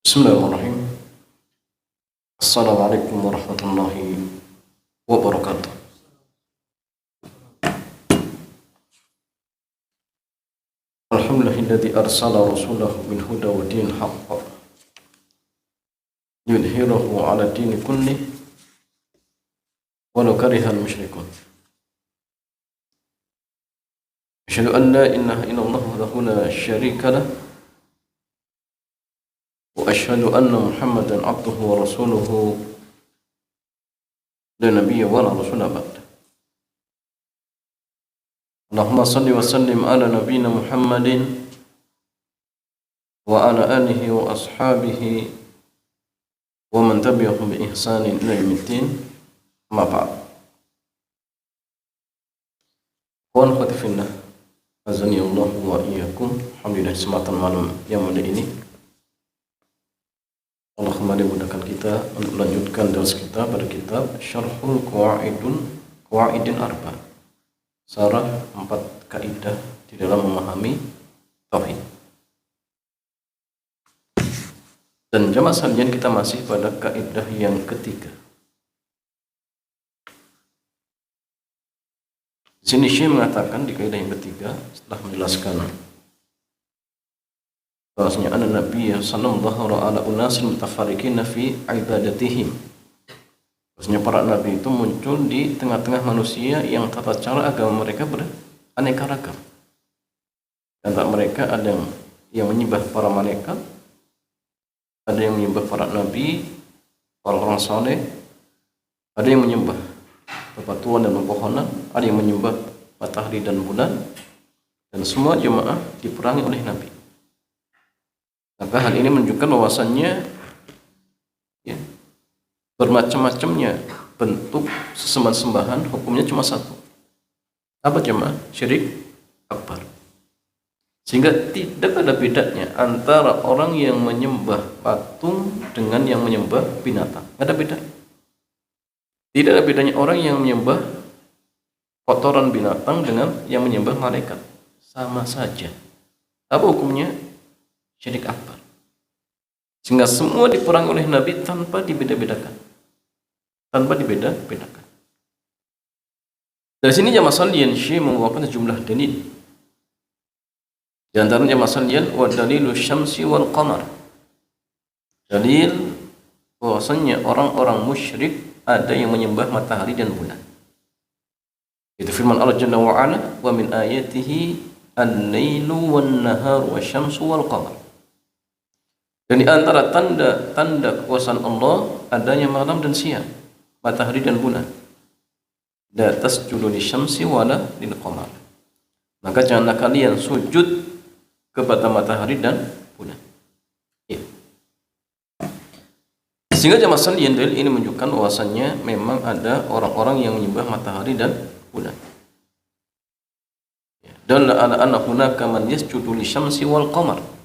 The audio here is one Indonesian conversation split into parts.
Bismillahirrahmanirrahim. Assalamualaikum warahmatullahi wabarakatuh. Alhamdulillahilladzi arsala rasulahu bil huda wa dinil haqq yudhhirahu 'ala dini kullih walau karihal musyrikun. Asyhadu an la ilaha illallah wahdahu la syarika lah wa asyhadu anna Muhammadan 'abduhu wa rasuluhu la nabiyya wa la rasula ba'da. Allahumma salli wa sallim ala nabiyyina Muhammadin wa ala alihi wa ashabihi wa man tabi'ahum bi ihsanin ila yaumiddin. Amma ba'd. Wa akhwati fillah, azani Allah wa iyyakum. Alhamdulillah, kesempatan malam yang mulia ini Allah kembali mudahkan kita untuk melanjutkan daras kita pada kitab Syarhul Qawaidin Arba, sarah 4 kaidah di dalam memahami tauhid. Dan jamaah sekalian, kita masih pada kaidah yang ketiga. Di sini Syekh mengatakan di kaidah yang ketiga, setelah menjelaskan bahwasanya Nabi sallallahu ala unasin mutafarriqina fi ibadatihim. Bahwasanya para nabi itu muncul di tengah-tengah manusia yang tata cara agama mereka beraneka ragam. Dan antara mereka ada yang menyembah para malaikat, ada yang menyembah para nabi, para orang saleh, ada yang menyembah bebatuan dan pepohonan, ada yang menyembah matahari dan bulan, dan semua jemaah diperangi oleh nabi. Maka hal ini menunjukkan bahwasannya bermacam-macamnya bentuk sesembahan hukumnya cuma satu. Apa jemaah? Syirik akbar. Sehingga tidak ada bedanya antara orang yang menyembah patung dengan yang menyembah binatang. Tidak ada beda. Tidak ada bedanya orang yang menyembah kotoran binatang dengan yang menyembah malaikat. Sama saja. Apa hukumnya? Syirik akbar. Sehingga semua diperangi oleh Nabi tanpa dibeda-bedakan. Tanpa dibeda-bedakan. Dari sini jamaah sekalian, Syekh membawakan sejumlah dalil. Di antaranya jamaah sekalian, wa dalilu syamsi wal qamar. Dalil bahwasanya orang-orang musyrik ada yang menyembah matahari dan bulan. Itu firman Allah Jalla wa Ala, wa min ayatihi al-lailu wan naharu wasyamsu wal qamar. Dan di antara tanda-tanda kekuasaan Allah adanya malam dan siang, matahari dan bulan. La tasjudu lisyamsi wala lil qamar. Maka janganlah kalian sujud kepada matahari dan bulan. Ya. Sehingga jamaah sekalian, dalil ini menunjukkan bahwasannya memang ada orang-orang yang menyembah matahari dan bulan. Dan la ala anna hunaka man yasjudu lisyamsi wal qamar.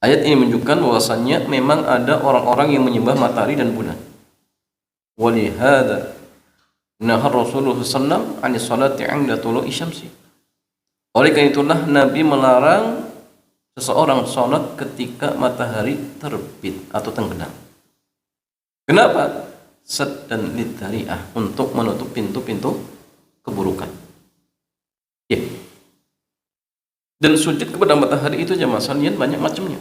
Ayat ini menunjukkan bahwasannya memang ada orang-orang yang menyembah matahari dan bulan. Walihada nahar Rasulullah sallallahu alaihi wasallam 'inda tulu'i syamsi. Oleh karena itulah Nabi melarang seseorang salat ketika matahari terbit atau tenggelam. Kenapa? Saddan lidhari'ah, untuk menutup pintu-pintu keburukan. Ya. Dan sujud kepada matahari itu jamaah sekalian banyak macamnya.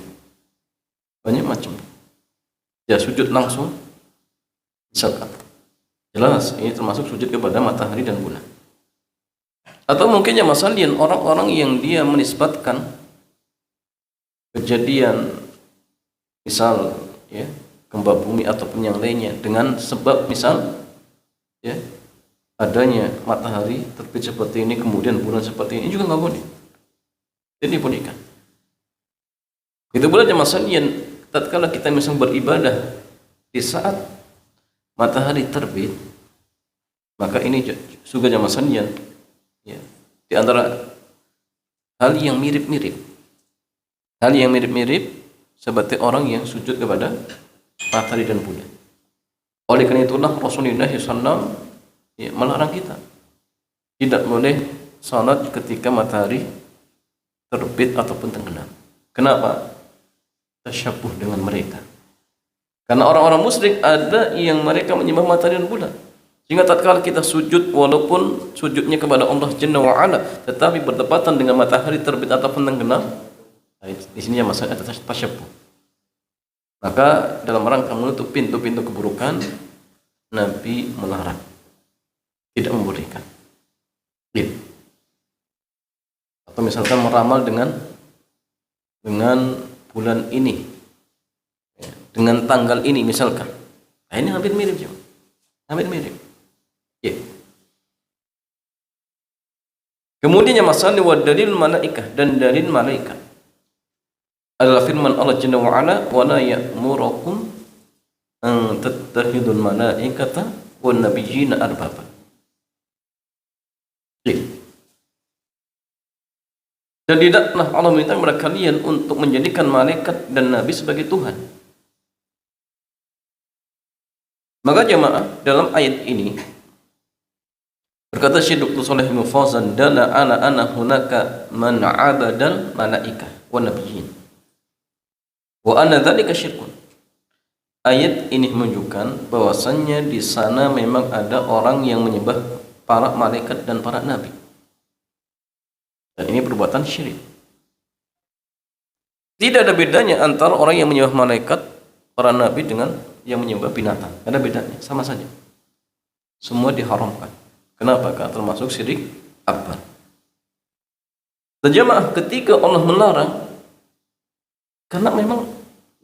Banyak macam. Ya, sujud langsung misalkan. Jelas ini termasuk sujud kepada matahari dan bulan. Atau mungkin jamaah sekalian orang-orang yang dia menisbatkan kejadian misal ya gempa bumi ataupun yang lainnya dengan sebab misal ya adanya matahari terbit seperti ini kemudian bulan seperti ini juga nggak boleh. Jadi bolehkan. Itu pula jamaah sekalian, tatkala kita misalnya beribadah di saat matahari terbit, maka ini juga jamaah sekalian ya, di antara hal yang mirip-mirip. Hal yang mirip-mirip seperti orang yang sujud kepada matahari dan bulan. Oleh karena itulah Rasulullah SAW ya, melarang kita tidak boleh salat ketika matahari terbit ataupun tenggelam. Kenapa? tasyabuh dengan mereka. Karena orang-orang musyrik ada yang mereka menyembah matahari dan bulan. Sehingga tatkala kita sujud, walaupun sujudnya kepada Allah Jalla wa Ala, tetapi bertepatan dengan matahari terbit ataupun tenggelam, di sini masalah ada tasyabuh. Maka dalam rangka menutup pintu-pintu keburukan, Nabi melarang, tidak membolehkan. Atau misalkan meramal dengan bulan ini, dengan tanggal ini misalkan. Nah, ini hampir mirip juga. Hampir mirip. Ya. Kemudian yang masalah wa dalil malaikah, dan dalil malaikat adalah firman Allah Jalla wa Ala, wa la ya'murukum an tattakhidul malaikata wan nabiyyina arbaba. Dan tidaklah Allah meminta kepada kalian untuk menjadikan malaikat dan nabi sebagai Tuhan. Maka jemaah, dalam ayat ini berkata Syekh Dr. Shalih bin Fauzan, dalla ala anna hunaka man 'abadal malaikah wan nabiyyin wa anna dzalika syirkun. Ayat ini menunjukkan bahwasannya di sana memang ada orang yang menyembah para malaikat dan para nabi. Dan ini perbuatan syirik. Tidak ada bedanya antara orang yang menyembah malaikat, para nabi dengan yang menyembah binatang. Ada bedanya, sama saja. Semua diharamkan. Kenapa? Karena termasuk syirik akbar. Dan jemaah, ketika Allah melarang, karena memang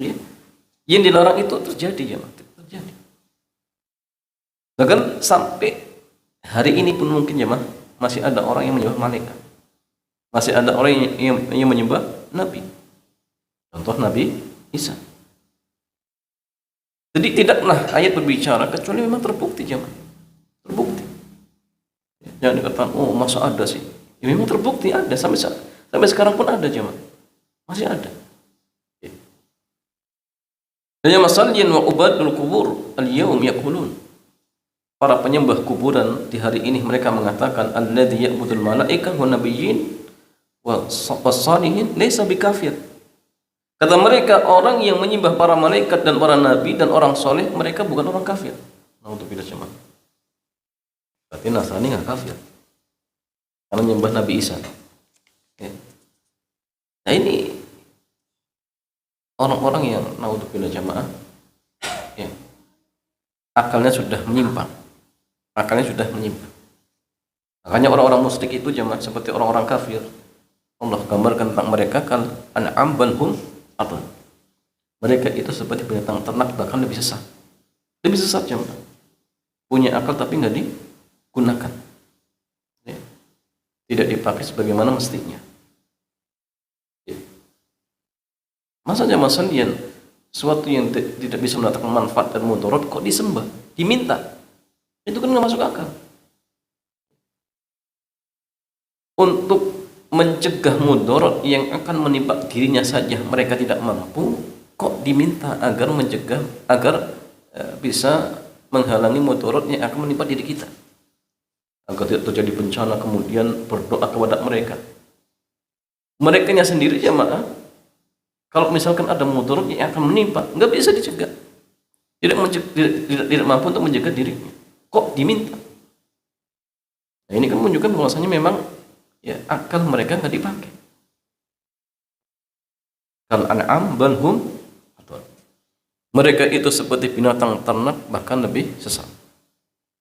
ya, yang dilarang itu terjadi, jemaah, terjadi. Bahkan sampai hari ini pun mungkin jemaah masih ada orang yang menyembah malaikat. Masih ada orang yang menyembah nabi. Contoh Nabi Isa. Jadi tidaklah ayat berbicara kecuali memang terbukti, jemaah. Terbukti. Jangan dikatakan, oh masa ada sih. Ya, memang terbukti ada, sampai sekarang pun ada, jemaah. Masih ada. Dan yang masalliyan wa ubadul kubur al-yawm yaqulun. Para penyembah kuburan di hari ini mereka mengatakan, alladzi ya'budul malaikah wan nabiyyin was-salihin laysa bikafir. Kata mereka, orang yang menyembah para malaikat dan para nabi dan orang soleh, mereka bukan orang kafir. Nah, untuk bila cuma berarti Nasrani nggak kafir karena menyembah Nabi Isa. Ya. Nah, ini orang-orang yang naudzubillah jamaah, ya, akalnya sudah menyimpang. Makanya orang-orang musyrik itu jamaah seperti orang-orang kafir. Allah gambarkan tentang mereka kal an'am bal hum adall. Mereka itu seperti binatang ternak, bahkan lebih sesat. Lebih sesat jemaah. Punya akal tapi nggak digunakan. Ya. Tidak dipakai sebagaimana mestinya. Ya. Masa jemaah sendirian sesuatu yang tidak bisa mendatangkan manfaat dan mudarat kok disembah, diminta. Itu kan nggak masuk akal. Untuk mencegah mudarat yang akan menimpa dirinya saja mereka tidak mampu, kok diminta agar mencegah, agar bisa menghalangi mudarat yang akan menimpa diri kita, agar tidak terjadi bencana, kemudian berdoa kepada mereka. Merekanya sendiri jemaah, kalau misalkan ada mudarat yang akan menimpa, nggak bisa dicegah, tidak mampu untuk mencegah dirinya, kok diminta. Nah, ini kan menunjukkan bahwasanya memang ya, akal mereka nggak dipakai. Kal an'am bal hum adall. Mereka itu seperti binatang ternak, bahkan lebih sesat.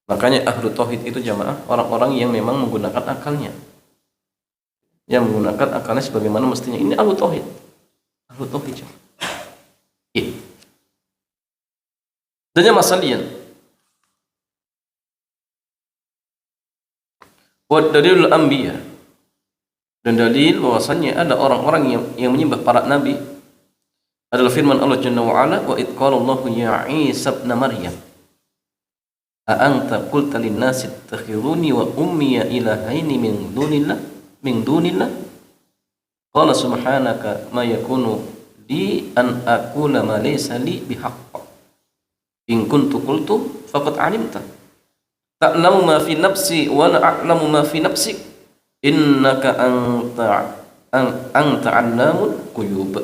Makanya ahlu tauhid itu jamaah orang-orang yang memang menggunakan akalnya, yang menggunakan akalnya sebagaimana mestinya. Ini ahlu tauhid. Ahlu tauhid jamaah. Dan yang masalian wa dalilul anbiya, dan dalil bahwasannya ada orang-orang yang menyembah para nabi adalah firman Allah Jalla wa Ala, wa id qala Allahu ya Isa ibn Maryam a anta qulta lin nasi ittakhiruni wa ummi ilahaini min dunillah qala subhanaka ma yakunu li an aqula ma laysa li bihaqq in kuntu qultu faqad alimta ta'lamu ma fi nafsi wa la a'lamu ma fi nafsik innaka anta 'allamul ghuyub.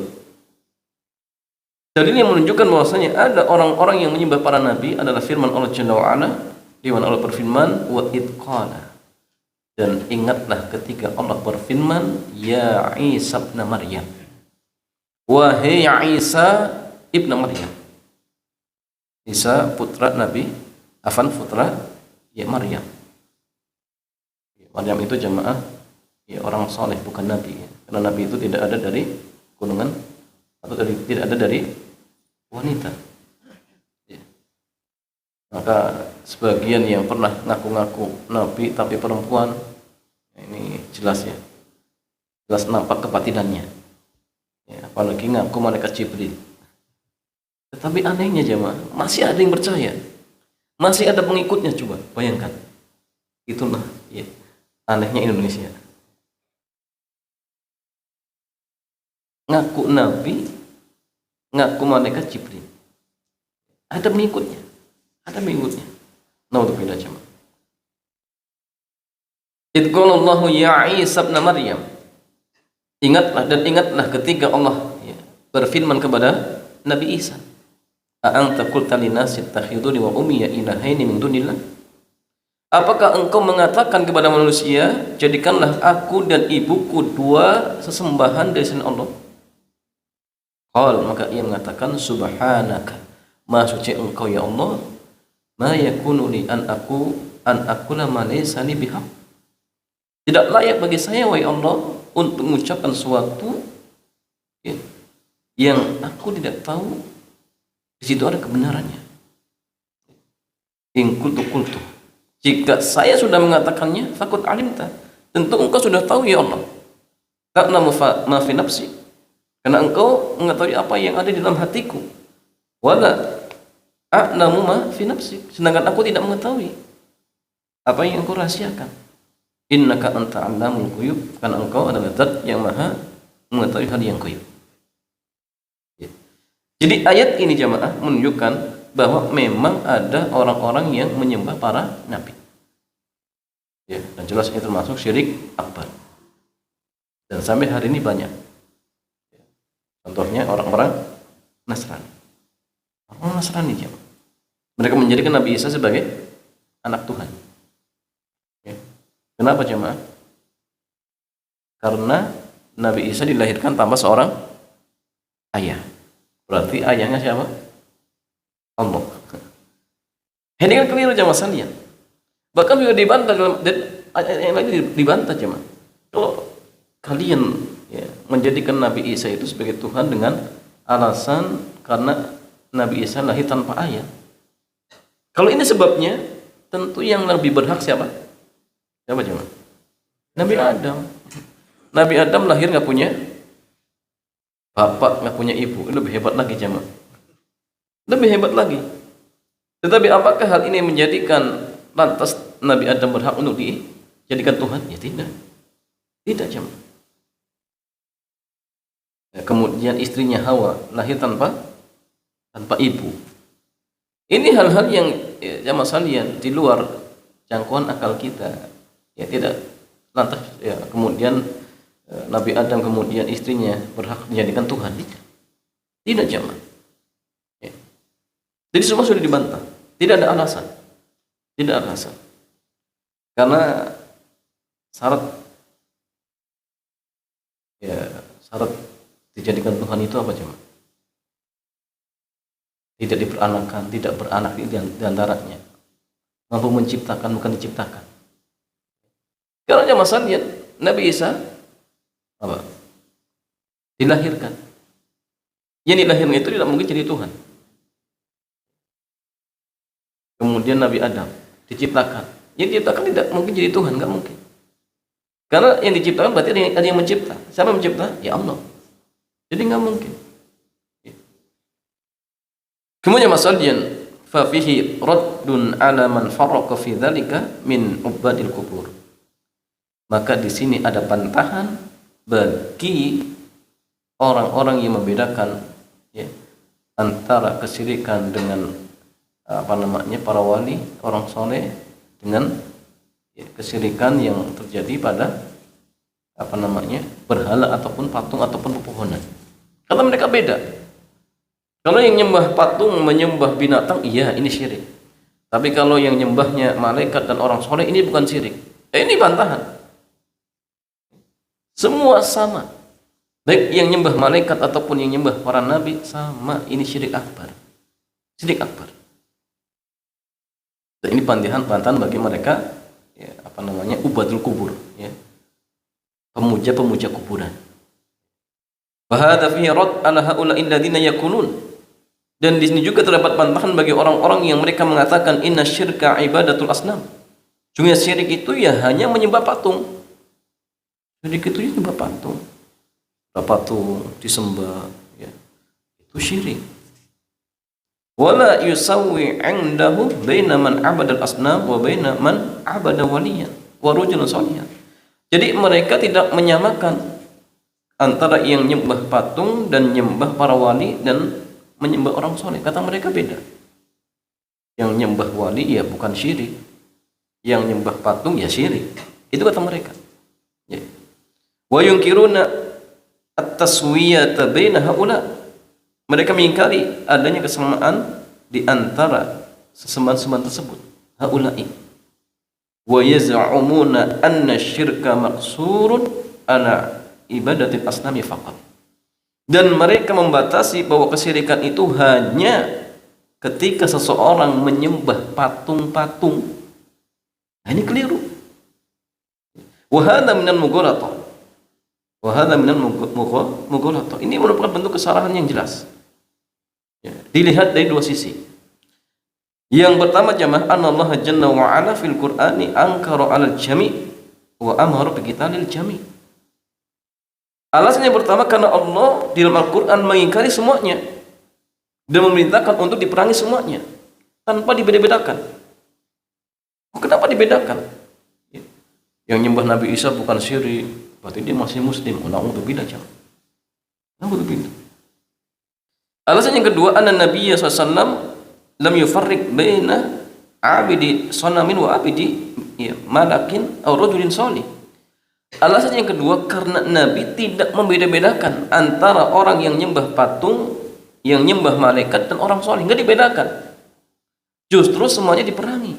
Dan ini yang menunjukkan bahwasanya ada orang-orang yang menyembah para nabi adalah firman Allah Jalla wa Ala, di mana Allah berfirman, wa id qala, dan ingatlah ketika Allah berfirman, ya Isa ibn Maryam, wahai Isa ibn Maryam. Isa putra Nabi, putra ya Maryam. Maryam itu jamaah ya orang soleh, bukan nabi ya. Karena nabi itu tidak ada dari golongan atau tidak ada dari wanita ya. Maka sebagian yang pernah ngaku-ngaku nabi tapi perempuan, ini jelas ya, jelas nampak kebatinannya ya, apalagi ngaku malaikat Jibril. Tetapi anehnya jemaah, masih ada yang percaya, masih ada pengikutnya. Coba bayangkan, itulah ya anehnya Indonesia. Ngaku nabi, ngaku malaikat Jibril, ada pengikutnya, Naudzubillah jemaah. Idh qala Allahu ya Isa ibn Maryam. Ingatlah ketika Allah ya, berfirman kepada Nabi Isa, a anta qulta linnasi ittakhiduni wa ummiya ilahaini min dunillah. Apakah engkau mengatakan kepada manusia, jadikanlah aku dan ibuku dua sesembahan dari selain Allah? Qal, maka ia mengatakan, subhanaka, maha suci engkau ya Allah, ma yakunu li an aqula ma laysa li bihaq. Tidak layak bagi saya wahai Allah untuk mengucapkan suatu ya, yang aku tidak tahu di situ ada kebenarannya. In qultu, jika saya sudah mengatakannya, faqad alimta, tentu engkau sudah tahu ya Allah. Ta'lamu ma fi nafsi, karena engkau mengetahui apa yang ada di dalam hatiku. Wala a'lamu ma fi nafsi, sedangkan aku tidak mengetahui apa yang engkau rahasiakan. Innaka anta 'allamul ghuyub, karena engkau adalah zat yang maha mengetahui hal yang ghaib. Jadi ayat ini jamaah menunjukkan bahwa memang ada orang-orang yang menyembah para nabi. Ya, dan jelas itu termasuk syirik akbar. Dan sampai hari ini banyak. Contohnya orang-orang Nasrani. Orang Nasrani jamaah, mereka menjadikan Nabi Isa sebagai anak Tuhan. Ya. Kenapa jamaah? Karena Nabi Isa dilahirkan tanpa seorang ayah. Berarti ayahnya siapa? Allah. Ini kan keliru jamaah sekalian. Bahkan juga dibantah dan yang lain dibantah jamaah. Kalau kalian ya, menjadikan Nabi Isa itu sebagai Tuhan dengan alasan karena Nabi Isa lahir tanpa ayah. Kalau ini sebabnya, tentu yang lebih berhak siapa? Siapa jemaah? Nabi Adam. Nabi Adam lahir nggak punya bapak, nggak punya ibu. Lebih hebat lagi jemaah. Lebih hebat lagi. Tetapi apakah hal ini menjadikan lantas Nabi Adam berhak untuk dijadikan Tuhan? Ya tidak. Tidak jemaah. Ya, kemudian istrinya Hawa lahir tanpa ibu. Ini hal-hal yang jamaah sekalian di luar jangkauan akal kita. Ya tidak lantas ya kemudian Nabi Adam kemudian istrinya berhak dijadikan Tuhan. Tidak jamaah. Ya. Jadi semua sudah dibantah. Tidak ada alasan. Tidak ada alasan. Karena syarat dijadikan Tuhan itu apa jemaah? Tidak diperanakan, tidak beranak di antaranya. Mampu menciptakan, bukan diciptakan. Kalau jemaah sekalian, Nabi Isa apa? Dilahirkan. Yang dilahirkan itu tidak mungkin jadi Tuhan. Kemudian Nabi Adam diciptakan. Yang diciptakan tidak mungkin jadi Tuhan, nggak mungkin. Karena yang diciptakan berarti ada yang mencipta. Siapa yang mencipta? Ya Allah. Jadi nggak mungkin. Kemudian masalian fa fihi raddun ala man farraqa fi dzalika min ubadil qubur. Maka di sini ada bantahan bagi orang-orang yang membedakan ya, antara kesyirikan dengan para wali, orang soleh, dengan ya, kesyirikan yang terjadi pada berhala ataupun patung ataupun pepohonan. Karena mereka beda. Kalau yang nyembah patung, menyembah binatang, iya ini syirik. Tapi kalau yang nyembahnya malaikat dan orang soleh, ini bukan syirik. Ini bantahan. Semua sama. Baik yang nyembah malaikat ataupun yang nyembah para nabi, sama. Ini syirik akbar. Syirik akbar. Dan ini bantahan bagi mereka, ya, ubadul kubur, ya, pemuja-pemuja kuburan. Wahada fihi rad ala haula'il ladzina yakunun. Dan di sini juga terdapat bantahan bagi orang-orang yang mereka mengatakan inna syirka ibadatul asnam. Sungguh syirik itu ya hanya menyembah patung. Syirik itu menyembah patung. Patung disembah, ya. Itu syirik. Wala yusawwi 'indahu baina man 'abada al-asnam wa baina man 'abada waliyan wa rajulan shalihan. Jadi mereka tidak menyamakan antara yang nyembah patung dan nyembah para wali dan menyembah orang soleh. Kata mereka beda. Yang nyembah wali ya bukan syirik, yang nyembah patung ya syirik. Itu kata mereka, ya. Wa yunkiruna at-taswiyata baina haula. Mereka mengingkari adanya kesamaan di antara sesembahan-sembahan tersebut. Haula'i. Wa yaz'umuna anna syirka maqsurun ala ibadatil asnami faqat. Dan mereka membatasi bahwa kesyirikan itu hanya ketika seseorang menyembah patung-patung. Nah, ini keliru. Wa hadza minal mughalatah. Wa hadza minal mughalatah. Ini merupakan bentuk kesalahan yang jelas. Ya, dilihat dari dua sisi. Yang pertama jamaah anallaha jalla wa ala fil Qur'ani ankara 'alal jami' wa amara bi qitalil jami'. Alasan yang pertama karena Allah di dalam Al-Quran mengingkari semuanya dan memerintahkan untuk diperangi semuanya tanpa dibeda-bedakan. Kenapa dibedakan? Yang nyembah Nabi Isa bukan syirik, berarti dia masih muslim. Na'udzubillah, jangan. Na'udzubillah. Alasan yang kedua, anna Nabi SAW lam yufarriq baina abidi sanamin wa abidi malakin atau rajulin salih. Alasan yang kedua karena Nabi tidak membeda-bedakan antara orang yang nyembah patung, yang nyembah malaikat dan orang soleh, nggak dibedakan. Justru semuanya diperangi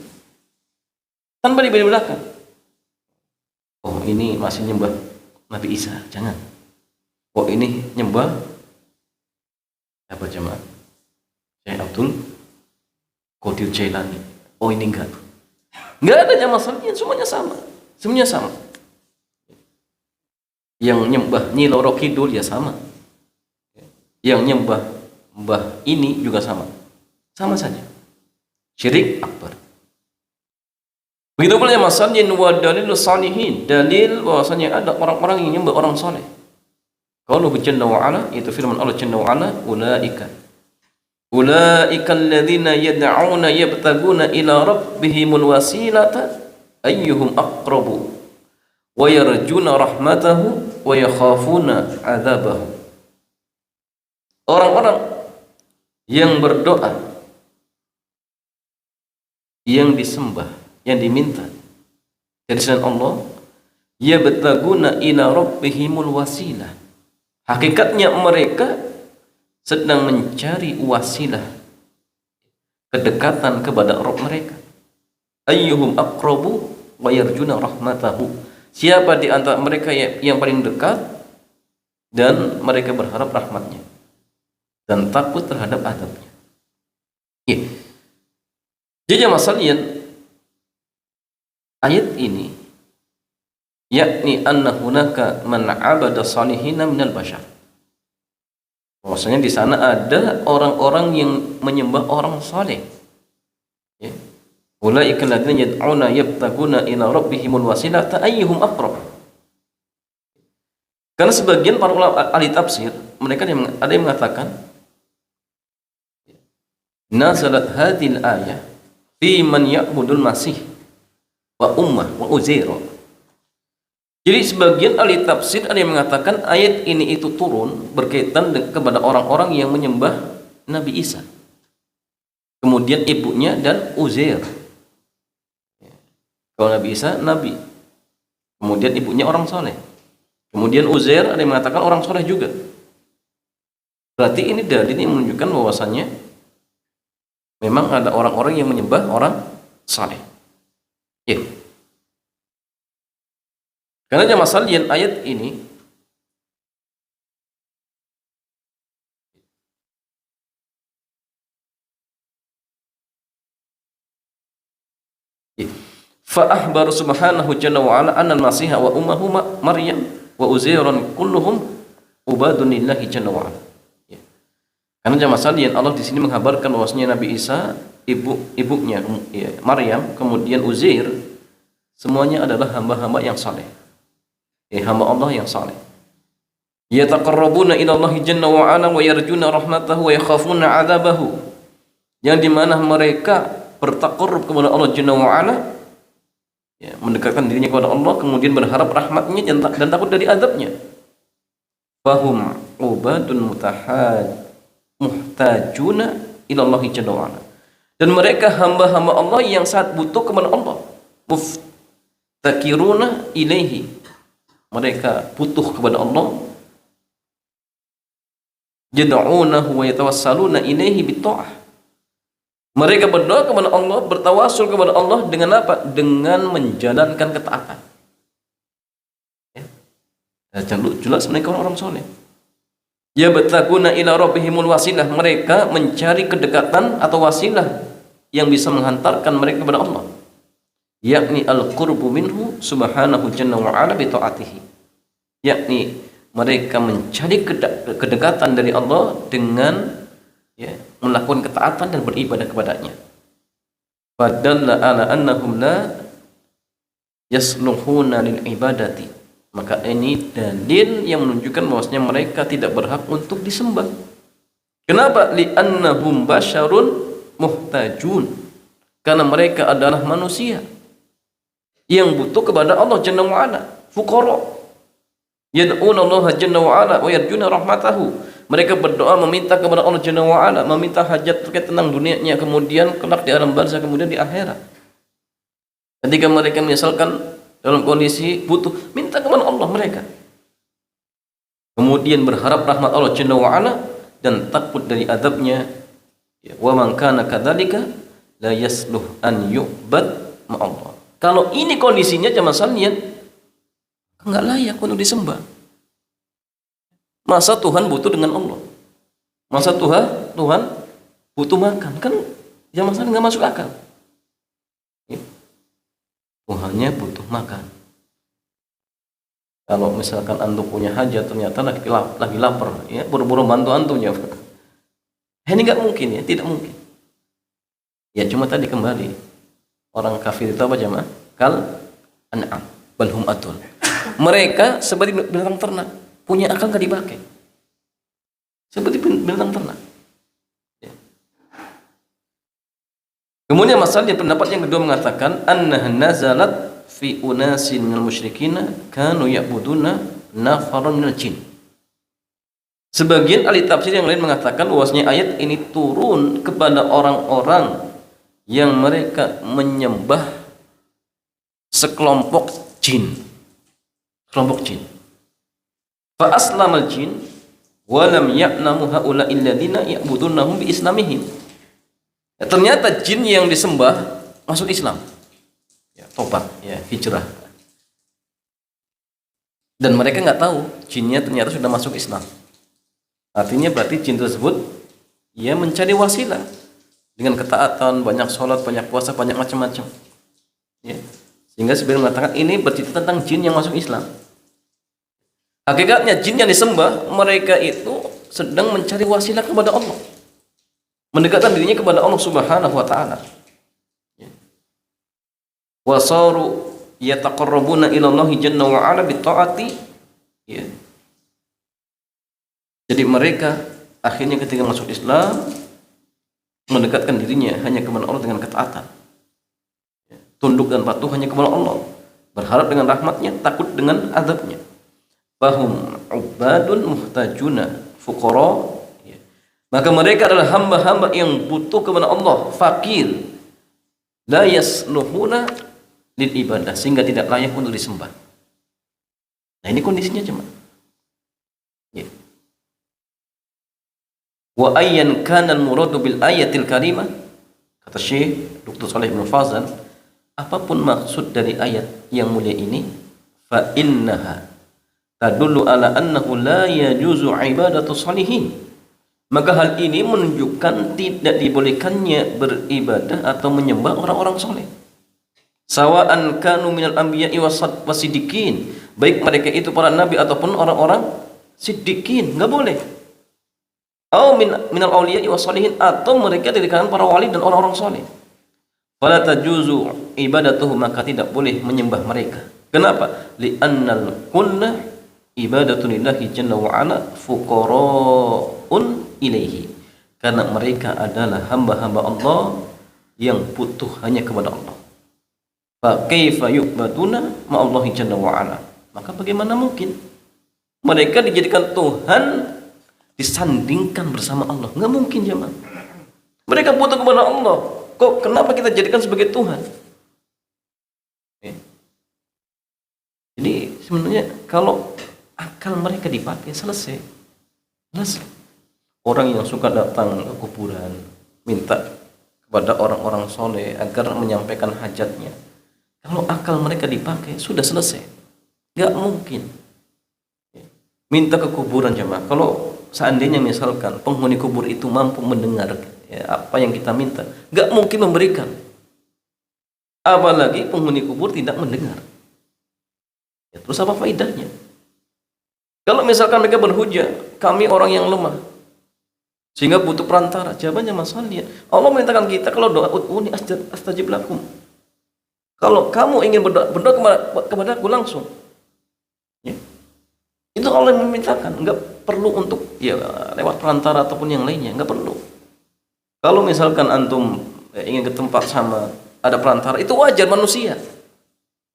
tanpa dibeda-bedakan. Oh ini masih nyembah Nabi Isa, jangan. Oh ini nyembah apa jemaah? Syekh Abdul Qadir Jailani. Oh ini enggak ada masalahnya, semuanya sama, semuanya sama. Yang nyembah Nyi Loro Kidul ya sama. Yang nyembah Mbah ini juga sama. Sama saja. Syirik akbar. Begitu pula yang masalahnya wa dalilus salihin, dalil bahwasanya ada orang-orang yang nyembah orang saleh. Qaulu jalla wa ala, itu firman Allah jalla wa ala, ulaika alladzina yad'una yabtaguna ila rabbihimul wasilata ayyuhum aqrabu wa yarjuna rahmatahu wa yakhafuna adzabahu. Orang-orang yang berdoa, yang disembah, yang diminta dari selain Allah, yabtaguna ila rabbihimul wasilah. Hakikatnya mereka sedang mencari wasilah, kedekatan kepada Rabb mereka. Ayyuhum aqrabu wa yarjuna rahmatahu. Siapa di antara mereka yang paling dekat dan mereka berharap rahmatnya dan takut terhadap adabnya. Ya. Jadi masalahnya ayat ini yakni anna hunaka man 'abada salihina minal bashar. Maksudnya di sana ada orang-orang yang menyembah orang saleh. Ya. Ulaika alladzina yad'una yabtaguna ila rabbihimul wasilata ayyuhum aqrab. Karena sebagian para ulama ahli tafsir, mereka ada yang mengatakan nazalat hadhil ayah fi man ya'budul masih wa ummah wa uzair. Jadi sebagian ahli tafsir ada yang mengatakan ayat ini itu turun berkaitan kepada orang-orang yang menyembah Nabi Isa, kemudian ibunya dan Uzair. Kalau Nabi Isa nabi, kemudian ibunya orang soleh, kemudian Uzair ada yang mengatakan orang soleh juga. Berarti ini dalil yang menunjukkan bahwasannya memang ada orang-orang yang menyembah orang saleh. Ya. Karena jamaah sekalian ayat ini fa akhbar subhanahu jalla wa ala anna al-masih wa ummuhu maryam wa uzairan kulluhum ubadun lillahi jalla wa ala. Ya. Karena jamaah sekalian Allah di sini menghabarkan bahwasanya Nabi Isa, ibunya ya, Maryam, kemudian Uzair, semuanya adalah hamba-hamba yang saleh. Hamba Allah yang saleh. Yataqarrabuna ila Allah jalla wa ala wa yarjuna rahmatahu wa yakhafuna 'adzabahu. Yang dimana mereka bertaqarrub kepada Allah jalla wa ala, ya, mendekatkan dirinya kepada Allah, kemudian berharap rahmatnya dan takut dari azabnya. Fahum ubadun muhtajuna ila Allah jalla wa ala. Dan mereka hamba-hamba Allah yang sangat butuh kepada Allah. Muftakiruna ilaihi. Mereka butuh kepada Allah. Yad'unahu wa yatawassaluna ilaihi bitta'ah. Mereka berdoa kepada Allah, bertawasul kepada Allah dengan apa? Dengan menjalankan ketaatan. Ya. Jelas mereka orang soleh. Ya bataguna ila rabbihimul wasilah. Mereka mencari kedekatan atau wasilah yang bisa menghantarkan mereka kepada Allah. Yakni al-qurbu minhu subhanahu jalla wa ala bi ta'atihi. Yakni mereka mencari kedekatan dari Allah dengan ya, melakukan ketaatan dan beribadah kepadanya. Fadalla ala annahum la yasluhuna lil ibadati. Maka ini dalil yang menunjukkan bahwasanya mereka tidak berhak untuk disembah. Kenapa? Li'annahum basyarun muhtajun. Karena mereka adalah manusia yang butuh kepada Allah Jalla wa ala, fuqara. Yad'una Allah Jalla wa ala wa yarjuna rahmatahu. Mereka berdoa meminta kepada Allah Jalla wa ala, meminta hajat terkait tentang dunianya, kemudian kelak di alam barzakh, kemudian di akhirat. Ketika mereka misalkan dalam kondisi butuh, minta kepada Allah mereka. Kemudian berharap rahmat Allah Jalla wa ala dan takut dari azabnya. Wa man kana kadzalika la yasluh an yu'bad ma'allah. Kalau ini kondisinya jamaah sekalian, enggak layak untuk disembah. Masa Tuhan butuh dengan Allah? Masa Tuhan butuh makan? Kan jamaah sekalian enggak masuk akal. Tuhannya butuh makan. Kalau misalkan antum punya hajat ternyata lagi lapar, ya buru-buru bantu antumnya. Ini enggak mungkin, ya, tidak mungkin. Ya cuma tadi kembali orang kafir itu apa jamaah? Kal an'am balhum atul. Mereka seperti binatang ternak, punya akal nggak dipakai. Seperti binatang ternak. Ya. Kemudian masalah pendapat yang kedua mengatakan annaha nazalat fi unasin minal musyrikina kanu ya'buduna nafaran minal jin. Sebagian ahli tafsir yang lain mengatakan bahwasanya ayat ini turun kepada orang-orang yang mereka menyembah sekelompok jin. Kelompok jin. Fa aslamal jin wa lam ya'namu haula'il ladzina ya'budunahum bi islamihim. Ya, ternyata jin yang disembah masuk Islam. Ya, tobat, ya, hijrah. Dan mereka nggak tahu jinnya ternyata sudah masuk Islam. Artinya berarti jin tersebut ia mencari wasilah dengan ketaatan, banyak sholat, banyak puasa, banyak macam-macam. Ya. Sehingga sebenarnya mengatakan ini bercerita tentang jin yang masuk Islam. Hakikatnya jin yang disembah mereka itu sedang mencari wasilah kepada Allah, mendekatkan dirinya kepada Allah Subhanahu wa taala. Ya. Wasaru yataqarrabuna ila Allah jalla wa ala bi taati. Ya. Jadi mereka akhirnya ketika masuk Islam mendekatkan dirinya hanya kepada Allah dengan ketaatan, ya, tunduk dan patuh hanya kepada Allah, berharap dengan rahmatnya, takut dengan azabnya. Fahum ubadun muhtajuna fuqara, ya. Maka mereka adalah hamba-hamba yang butuh kepada Allah, fakir, la yasluhuna lil ibadah, sehingga tidak layak untuk disembah. Nah ini kondisinya cuma. Ya. Wa ayyan kana al-muradu bil ayatil karimah, kata Syekh Dr. Shalih bin Fazal, apapun maksud dari ayat yang mulia ini, fa innaha tadullu ala annahu la yajuzu ibadatu salihin, maka hal ini menunjukkan tidak dibolehkannya beribadah atau menyembah orang-orang soleh. Sawa'an kanu minal anbiya'i wasiddiqin, baik mereka itu para nabi ataupun orang-orang siddiqin, enggak boleh. Atau minal awliya'i wassalihin, atau mereka dari kalangan para wali dan orang-orang soleh. Fala tajuzu ibadatuhum, maka tidak boleh menyembah mereka. Kenapa? Li'annal kulla ibadatun lillahi jalla wa ala fuqara'un ilaihi, karena mereka adalah hamba-hamba Allah yang butuh hanya kepada Allah. Fa kaifa yu'baduna ma'allahi jalla wa ala, maka bagaimana mungkin mereka dijadikan Tuhan disandingkan bersama Allah? Nggak mungkin jemaah. Mereka butuh kepada Allah, kok kenapa kita jadikan sebagai Tuhan? Jadi sebenarnya kalau akal mereka dipakai, selesai. Orang yang suka datang ke kuburan minta kepada orang-orang soleh agar menyampaikan hajatnya, kalau akal mereka dipakai sudah selesai. Nggak mungkin minta ke kuburan jemaah. Kalau seandainya misalkan penghuni kubur itu mampu mendengar apa yang kita minta, nggak mungkin memberikan. Apalagi penghuni kubur tidak mendengar. Terus apa faedahnya? Kalau misalkan mereka berhujah, kami orang yang lemah sehingga butuh perantara, jawabannya masalahnya Allah memintakan kita, kalau doa ud'uni astajib lakum, kalau kamu ingin berdoa kepada aku langsung, ya. Itu Allah yang memintakan, nggak perlu untuk lewat perantara ataupun yang lainnya, nggak perlu. Kalau misalkan antum ingin ke tempat sama ada perantara, itu wajar, manusia.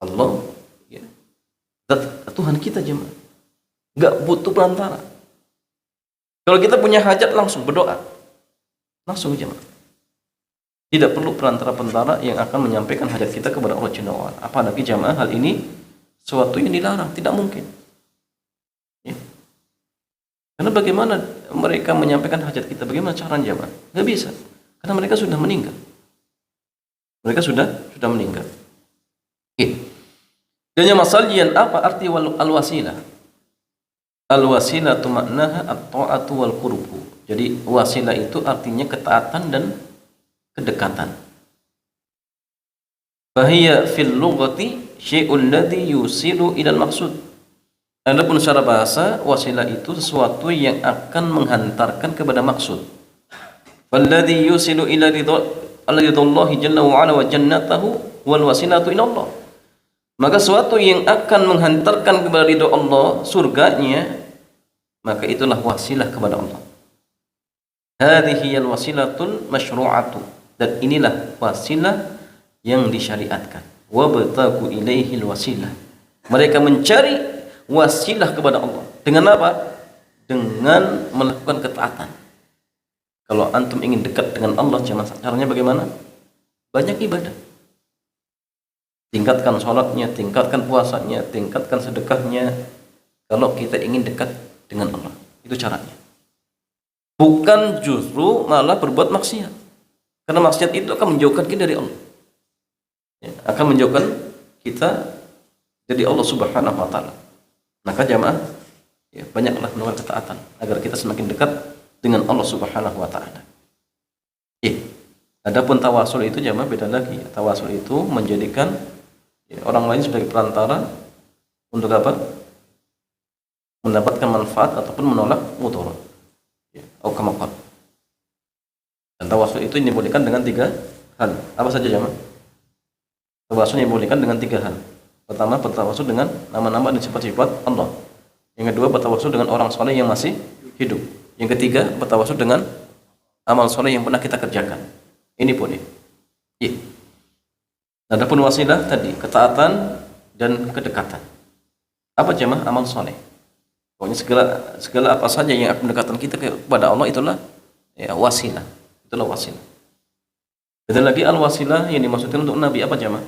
Allah, ya, Tuhan kita jemaah, nggak butuh perantara. Kalau kita punya hajat langsung berdoa, langsung jemaah. Tidak perlu perantara-perantara yang akan menyampaikan hajat kita kepada Allah Jalla wa Ala. Apalagi jemaah, hal ini suatu yang dilarang, tidak mungkin. Ya. Karena bagaimana mereka menyampaikan hajat kita? Bagaimana cara jemaah? Nggak bisa, karena mereka sudah meninggal. Mereka sudah meninggal. Ya. Dan yang masalian apa arti al-wasilah? Al-wasilatu maknaha at-ta'atu wal qurbu. Jadi wasilah itu artinya ketaatan dan kedekatan. Fahiya fil lughati syai'un ladzi yusilu ila al-maqsud. Adapun secara bahasa, wasilah itu sesuatu yang akan menghantarkan kepada maksud. Falladzi yusilu ila ridallahi jalla wa ala wa jannatahu wal wasilatu ila Allah. Maka sesuatu yang akan menghantarkan kepada ridha Allah, surganya, maka itulah wasilah kepada Allah. Hadhihi al-wasilatul masyru'atu, dan inilah wasilah yang disyariatkan. Wabtagu ilaihil wasilah, mereka mencari wasilah kepada Allah. Dengan apa? Dengan melakukan ketaatan. Kalau antum ingin dekat dengan Allah, caranya bagaimana? Banyak ibadah. Tingkatkan sholatnya, tingkatkan puasanya, tingkatkan sedekahnya. Kalau kita ingin dekat dengan Allah, itu caranya. Bukan justru malah berbuat maksiat, karena maksiat itu akan menjauhkan kita dari Allah, ya, akan menjauhkan kita dari Allah Subhanahu wa Ta'ala. Maka jamaah, ya, banyaklah melakukan ketaatan agar kita semakin dekat dengan Allah Subhanahu wa Ta'ala. Adapun tawasul itu jamaah beda lagi. Tawasul itu menjadikan orang lain sebagai perantara untuk apa? Mendapatkan manfaat ataupun menolak mudarat. Atau kamakat. Dan tawasul itu dibolehkan dengan 3 hal. Apa saja jamaah? Tawasul dibolehkan dengan 3 hal. Pertama, bertawasul dengan nama-nama dan sifat-sifat Allah. Yang kedua, bertawasul dengan orang soleh yang masih hidup. Yang ketiga, bertawasul dengan amal soleh yang pernah kita kerjakan. Ini boleh. Iya. Adapun wasilah tadi, ketaatan dan kedekatan. Apa jemaah? Amal soleh. Pokoknya segala apa saja yang akan mendekatkan kita kepada Allah, itulah ya wasilah. Itulah wasilah. Dan lagi al-wasilah yang dimaksudkan untuk Nabi apa jemaah?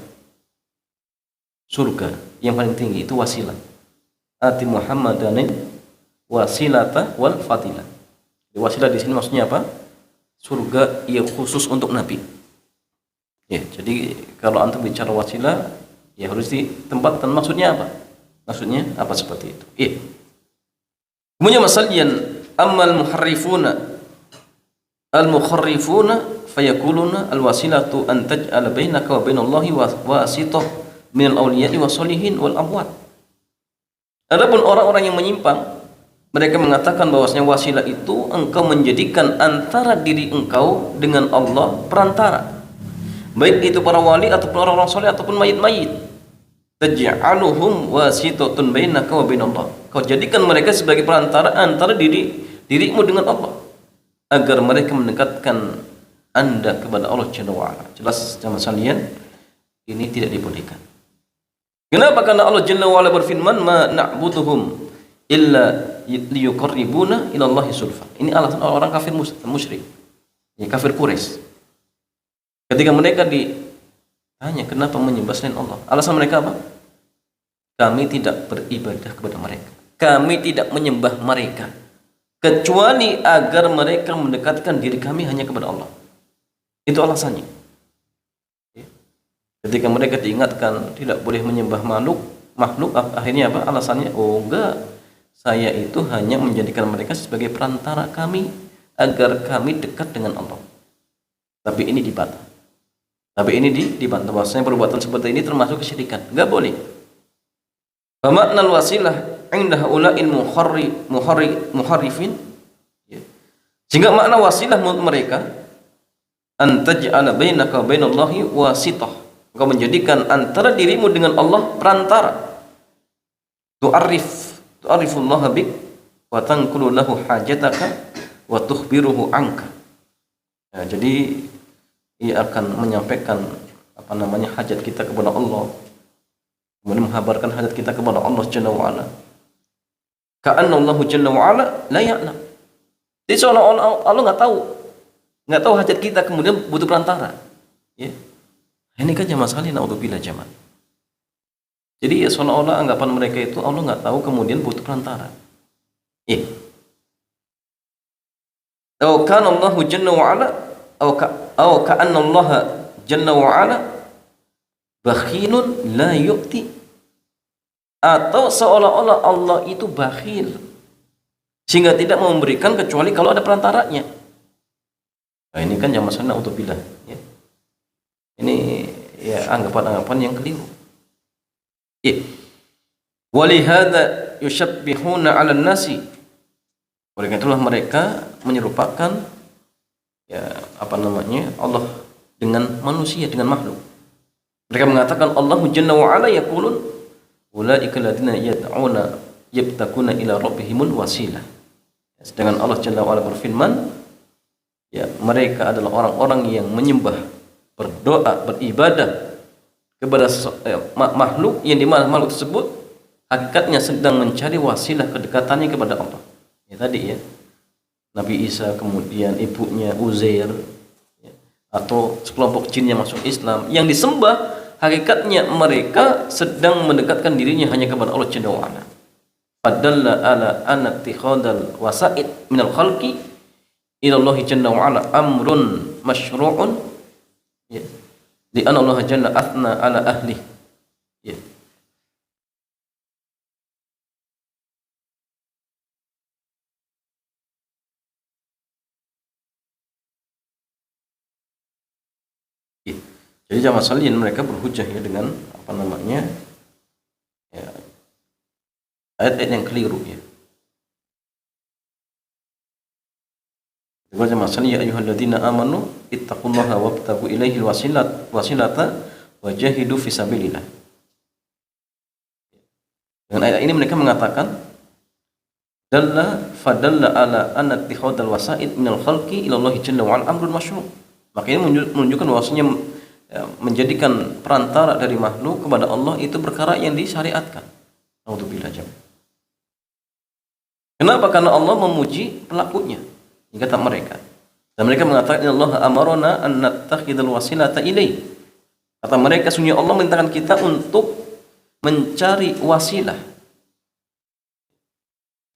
Surga yang paling tinggi itu wasilah. Ati Muhammadanin wasilata wal fatilah. Wasilah di sini maksudnya apa? Surga yang khusus untuk Nabi. Ya, jadi kalau antum bicara wasilah, ya harus ditempatkan maksudnya apa? Maksudnya apa seperti itu? Iya. Kemudian masalian amal muharrifuna al-mukharrifuna fayakuluna al-wasilatu an taj'ala bainaka wa bainallahi wasitah minal awliya'i wassalihin wal amwat. Adapun orang-orang yang menyimpang, mereka mengatakan bahwasanya wasilah itu engkau menjadikan antara diri engkau dengan Allah perantara, baik itu para wali ataupun orang-orang soleh ataupun mayit-mayit. Taj'aluhum wasitatun bainaka wa bainallah. Kau jadikan mereka sebagai perantara antara dirimu dengan Allah, agar mereka mendekatkan Anda kepada Allah Jalla wa Ala. Jelas jamaah sekalian, ini tidak dibolehkan. Kenapa? Karena Allah Jalla wa Ala berfirman, "Ma na'buduhum illa liyuqarribuna ila Allahi sulfa." Ini alasan orang kafir musyrik. Ya, kafir Quraisy. Ketika mereka ditanya kenapa menyembah selain Allah, alasan mereka apa? Kami tidak beribadah kepada mereka. Kami tidak menyembah mereka kecuali agar mereka mendekatkan diri kami hanya kepada Allah. Itu alasannya. Ketika mereka diingatkan tidak boleh menyembah makhluk, akhirnya apa? Alasannya, oh enggak, saya itu hanya menjadikan mereka sebagai perantara kami agar kami dekat dengan Allah. Tapi ini dibantah. Dibantah bahwasanya perbuatan seperti ini termasuk kesyirikan. Enggak boleh. Fa ma'nal wasilah 'inda haula'il muharrifin. Sehingga makna wasilah menurut mereka, an taj'ala bainaka wa bainallahi wasitah. Engkau menjadikan antara dirimu dengan Allah perantara. Tu'arifullaha bik wa tanqulu lahu hajataka wa tukhbiruhu anka. Ya, jadi ia akan menyampaikan hajat kita kepada Allah, kemudian menghabarkan hajat kita kepada Allah Jalla wa Ala. Ka'anna Allah Jalla wa Ala la ya'lam. Jadi seolah-olah Allah nggak tahu hajat kita, kemudian butuh perantara. Ya. Ini kan jamaah sekalian, naudzubillah jamaah. Jadi ya seolah-olah anggapan mereka itu Allah nggak tahu, kemudian butuh perantara. Ya. Atau kan Allah Jalla wa Ala atau ka'anna Allah Jalla wa Ala bakhilun la yu'ti. Atau seolah-olah Allah itu bakhil sehingga tidak memberikan kecuali kalau ada perantaranya. Nah, ini kan jamaah sekalian, naudzubillah. Ya. Ini ya anggapan-anggapan yang keliru. Ya. Walihada yushabbihuna 'alan nasi. Oleh karena itulah mereka menyerupakan Allah dengan manusia, dengan makhluk. Mereka mengatakan Allah Jalla wa Ala yaqulun ulaika alladziina yad'una yabtaquna ila rabbihimul wasilah. Sedangkan Allah Jalla wa Ala berfirman, ya, mereka adalah orang-orang yang menyembah, berdoa, beribadah kepada makhluk yang dimana makhluk tersebut hakikatnya sedang mencari wasilah kedekatannya kepada Allah. Ya tadi ya, Nabi Isa, kemudian ibunya Uzair, ya, atau sekelompok jin yang masuk Islam yang disembah hakikatnya mereka sedang mendekatkan dirinya hanya kepada Allah Jalla wa Ala. Fadalla ala anna ittikhadal wasa'id minal khalqi ila Allah Jalla wa Ala amrun masyru'un. Ya. Di anna Allah Jalla athna ala ahli. Ya. Ya. Jadi jamaah sekalian, mereka berhujjah ya dengan ya, ayat-ayat yang keliru ya. Jamaah sekalian, ya ayyuhalladzina amanu ittaqullaha wabtagu ilaihil wasilata wajahidu fisabilillah. Dengan ayat ini mereka mengatakan fadalla ala anna ittikhadal wasaid minal khalqi ila Allah Jalla wa Ala amrun masyru'. Maka ini menunjukkan bahwasanya menjadikan perantara dari makhluk kepada Allah itu perkara yang disyariatkan. Naudzubillah jamaah. Kenapa? Karena Allah memuji pelakunya. Ini kata mereka. Dan mereka mengatakan Allah amarona an nattakhidal wasilata ilai. Kata mereka, sungguh Allah memerintahkan kita untuk mencari wasilah.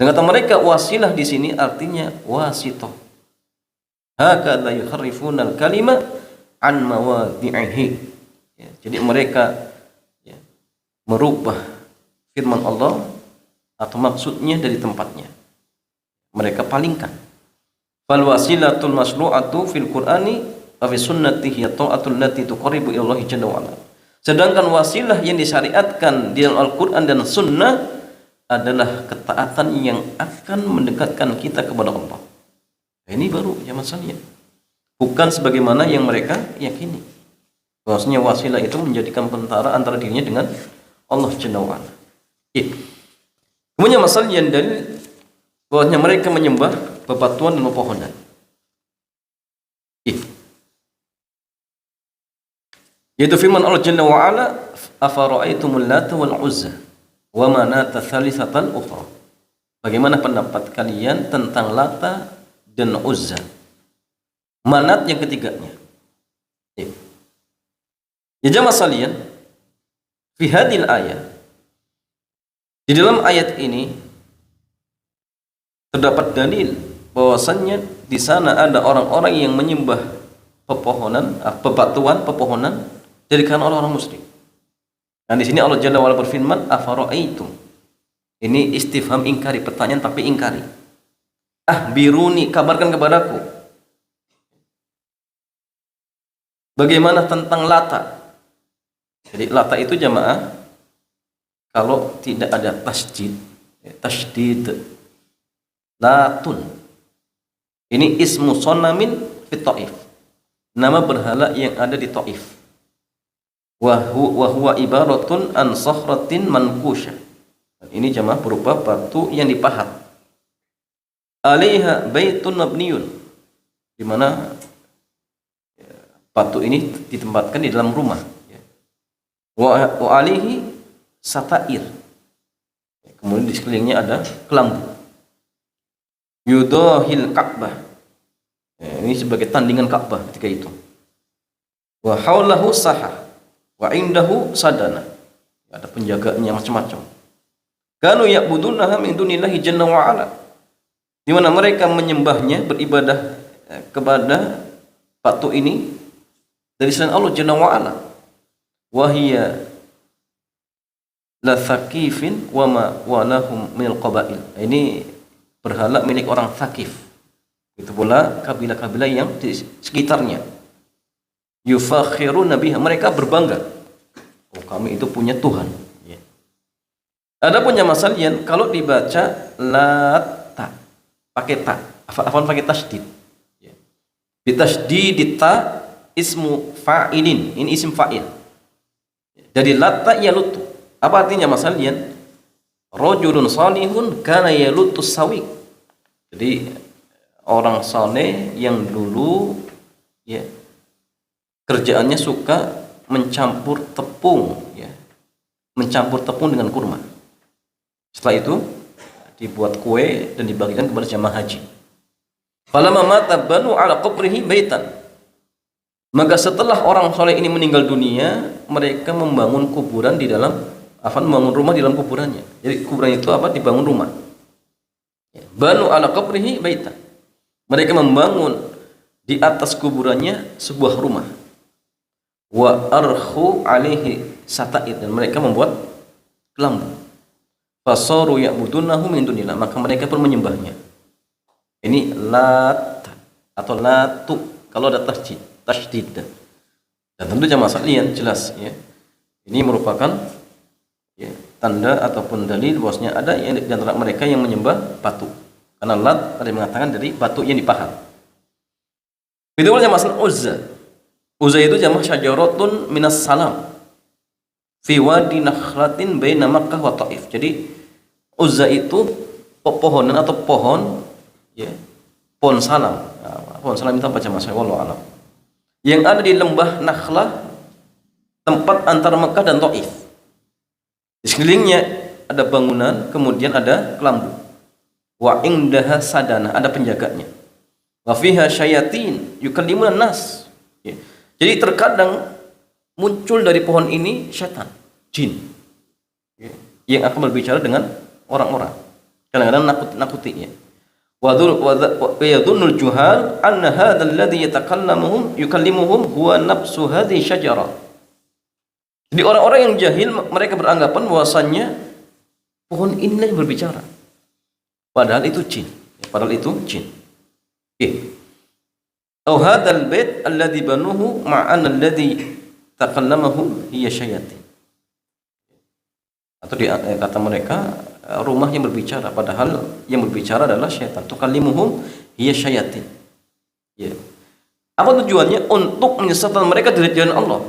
Dengan kata mereka wasilah di sini artinya wasithah. Hakadha yukharrifuna al-kalima an mawadhi'ihi. Ya, jadi mereka ya, merubah firman Allah atau maksudnya dari tempatnya. Mereka palingkan. Fal wasilatul masru'atu fil Qur'ani wa fi sunnati hiya ta'atul lati tuqarribu ila Allah jalla wa ala. Sedangkan wasilah yang disyariatkan di dalam Al-Qur'an dan sunnah adalah ketaatan yang akan mendekatkan kita kepada Allah. Ini baru zaman sekalian. Bukan sebagaimana yang mereka yakini. Bahwasanya wasilah itu menjadikan pentara antara dirinya dengan Allah Jalla wa ala. Kemudian masalah yang dalil bahwasanya mereka menyembah bebatuan dan pepohonan. Yaitu firman Allah Jalla wa ala, afara'aitumul lata wal uzza wa manata tsalitsatal ukhra. Bagaimana pendapat kalian tentang Lata dan Uzza? Manat yang ketiganya. Ya jamaah sekalian, fi hadhil ayat, di dalam ayat ini terdapat dalil bahwasannya di sana ada orang-orang yang menyembah pepohonan, bebatuan, pepohonan dari kalangan orang-orang musyrik. Dan di sini Allah Jalla wa ala berfirman, afara'aitum. Ini istifham ingkari, pertanyaan tapi ingkari. Biruni, kabarkan kepadaku. Bagaimana tentang Lata? Jadi Lata itu jamaah, kalau tidak ada tasydid, Latun. Ini ismu sonamin fit Taif. Nama berhala yang ada di Taif. Wa huwa ibaratun an sakhratin mankusha. Ini jamaah berupa batu yang dipahat. Alaiha baitun mabniyun, di mana batu ini ditempatkan di dalam rumah. Wa alaihi satair. Kemudian di sekelilingnya ada kelambu. Yudahil Ka'bah. Ini sebagai tandingan Ka'bah ketika itu. Wa haulahu sahah. Wa indahu sadana. Ada penjagaannya macam-macam. Kanu ya'budunaha min dunillahi jalla wa ala. Di mana mereka menyembahnya, beribadah kepada batu ini dari selain Allah jalla wa ala. Wa hiya la thaqifin wa ma walahum minal qabail. Ini berhala milik orang Thaqif. Itu pula kabilah-kabilah yang di sekitarnya. Yufakhiruna biha, mereka berbangga. Oh, kami itu punya Tuhan. Adapun jamaah sekalian, kalau dibaca Lata pakai ta, afwan pakai tasydid. Bitasydid ta ismu fa'ilin, ini isim fa'il. Dari Lata yalutu. Apa artinya jamaah sekalian? Rajulun salihun kana yalutu sawiq. Jadi orang saleh yang dulu ya kerjaannya suka mencampur tepung ya. Mencampur tepung dengan kurma. Setelah itu dibuat kue dan dibagikan kepada jamaah haji. Falamma mata banu ala qabrihi baitan. Maka setelah orang soleh ini meninggal dunia, mereka membangun kuburan di dalam, membangun rumah di dalam kuburannya. Jadi kuburan itu apa? Dibangun rumah. Banu ala qabrihi baitan. Mereka membangun di atas kuburannya sebuah rumah. Wa arkhu alaihi sataid, dan mereka membuat kelambu. Fasaru ya'budunahu min dunillah, maka mereka pun menyembahnya. Ini Lat atau Latu kalau ada tasydid. Dan tentu jamaah sekalian jelas ya. Ini merupakan ya, tanda ataupun dalil bahwasanya ada yang di antara mereka yang menyembah batu. Karena Lat ada yang mengatakan dari batu yang dipahat. Itu jamaah sekalian Uzza. Uzza itu jamaah syajaratun minas salam. Fi wadi nakhlatin baina Makkah wa Taif. Jadi Uzza itu pepohonan atau pohon ya, pohon salam. Pohon salam itu baca Mas wallahu alam. Yang ada di lembah Nakhlah, tempat antara Makkah dan Taif. Di sekelilingnya ada bangunan, kemudian ada kelambu. Wa indaha sadana, ada penjaganya. Wa fiha syayatin yukallimuna nas. Ya. Jadi terkadang muncul dari pohon ini syaitan, jin, yang akan berbicara dengan orang-orang. Kadang-kadang nakut-nakuti ya. Wa yadhunnul juhal anna hadzal ladzi yukallimuhum huwa nafsu hadhihi syajarah. Jadi orang-orang yang jahil mereka beranggapan bahwasannya pohon inilah yang berbicara. Padahal itu jin. Padahal itu jin. Atau hadzal bait alladzi banuhu ma'an alladzi takallamahum hiya syayatin. Atau kata mereka rumah yang berbicara, padahal yang berbicara adalah syaitan. Tukallimuhum hiya syayatin. Ya. Apa tujuannya? Untuk menyesatkan mereka dari jalan Allah.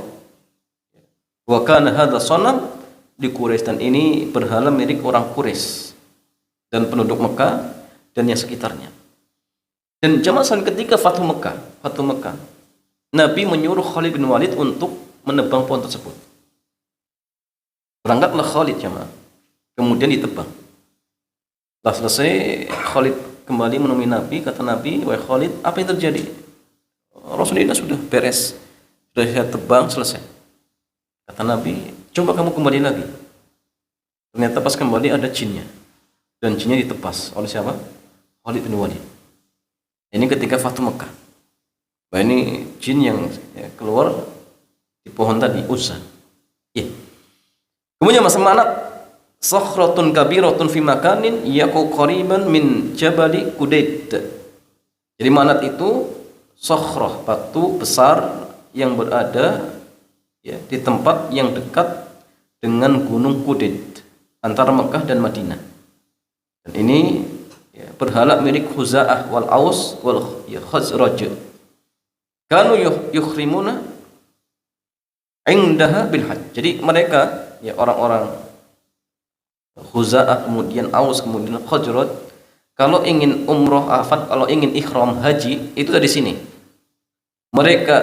Wa kana hadza sanam di Quraisy, dan ini berhala milik orang Quraisy dan penduduk Mekah dan yang sekitarnya. Dan zaman ketika Fathu Mekah, Nabi menyuruh Khalid bin Walid untuk menebang pohon tersebut. Berangkatlah Khalid jemaah, kemudian ditebang. Setelah selesai, Khalid kembali menemui Nabi. Kata Nabi, wahai Khalid, apa yang terjadi? Rasulullah sudah beres, sudah saya tebang, selesai. Kata Nabi, coba kamu kembali lagi. Ternyata pas kembali ada jinnya, dan jinnya ditepas oleh siapa? Khalid bin Walid. Ini ketika Fathu Mekah. Nah, ini jin yang keluar di pohon tadi, Uzza. Ya. Kemudian masa manat sakhratun kabiratun fi makanin yaqu qariban min jabali Qudayd. Jadi manat itu sakhrah, batu besar yang berada ya di tempat yang dekat dengan gunung Qudayd antara Mekah dan Madinah. Dan ini ya, berhala milik Khuza'ah wal Aus wal Khazraj. Kanu yukhrimuna indaha bil hajj. Jadi mereka ya orang-orang Khuza'ah, kemudian Aus, kemudian Khazraj, kalau ingin umroh, kalau ingin ikhram haji itu dari sini. Mereka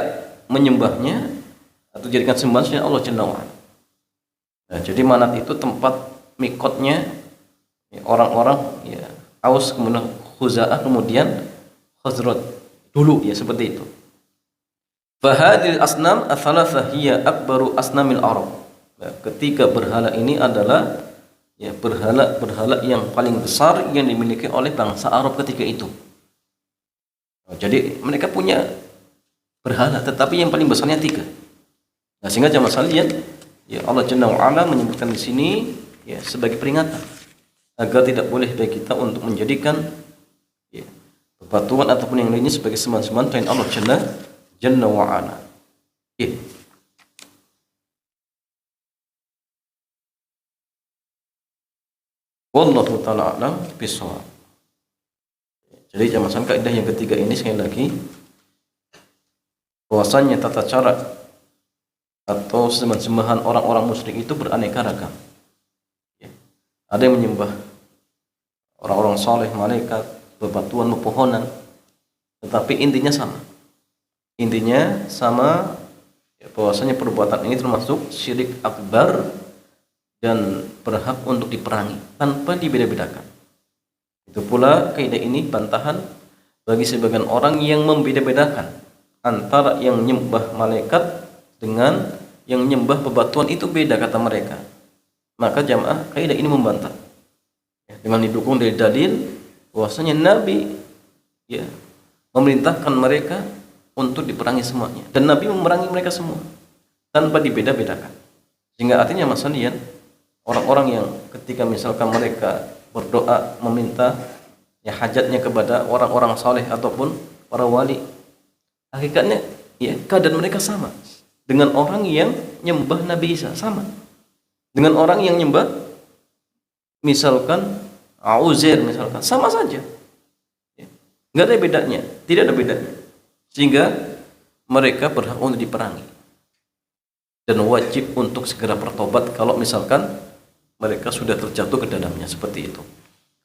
menyembahnya atau jadikan sembahan Allah Jalla wa Ala. Nah, jadi manat itu tempat mikotnya ya, orang-orang ya Aus, kemudian Khuza'ah, kemudian Khazraj dulu ya seperti itu. Fahadil asnam ats-tsalatsah hiya akbaru asnamil Arab. Nah, ketiga berhala ini adalah ya berhala yang paling besar yang dimiliki oleh bangsa Arab ketika itu. Nah, jadi mereka punya berhala, tetapi yang paling besarnya tiga. Nah, sehingga jamaah sekalian, ya Allah Jalla wa Ala menyebutkan di sini ya sebagai peringatan agar tidak boleh bagi kita untuk menjadikan ya, bebatuan ataupun yang lainnya sebagai sembahan-sembahan selain Allah Jalla wa Ala. Wallahu ta'ala a'lam bishawab. Jadi jamaah kaidah yang ketiga ini sekali lagi bahwasanya tata cara atau sembahan orang-orang musyrik itu beraneka ragam. Ya. Ada yang menyembah orang-orang saleh, malaikat, bebatuan, pepohonan, tetapi intinya sama. Intinya sama ya, bahwasanya perbuatan ini termasuk syirik akbar dan berhak untuk diperangi tanpa dibeda-bedakan. Itu pula kaidah ini bantahan bagi sebagian orang yang membeda-bedakan antara yang menyembah malaikat dengan yang menyembah bebatuan, itu beda kata mereka. Maka jamaah kaidah ini membantah ya, dengan didukung dari dalil bahwasanya Nabi ya memerintahkan mereka untuk diperangi semuanya, dan Nabi memerangi mereka semua tanpa dibeda-bedakan. Sehingga artinya maksudnya orang-orang yang ketika misalkan mereka berdoa meminta ya hajatnya kepada orang-orang saleh ataupun para wali, hakikatnya ya keadaan mereka sama dengan orang yang nyembah Nabi Isa, sama dengan orang yang nyembah misalkan Uzair misalkan, sama saja ya. Nggak ada bedanya, tidak ada bedanya, sehingga mereka berhak untuk diperangi dan wajib untuk segera bertobat kalau misalkan mereka sudah terjatuh ke dalamnya seperti itu.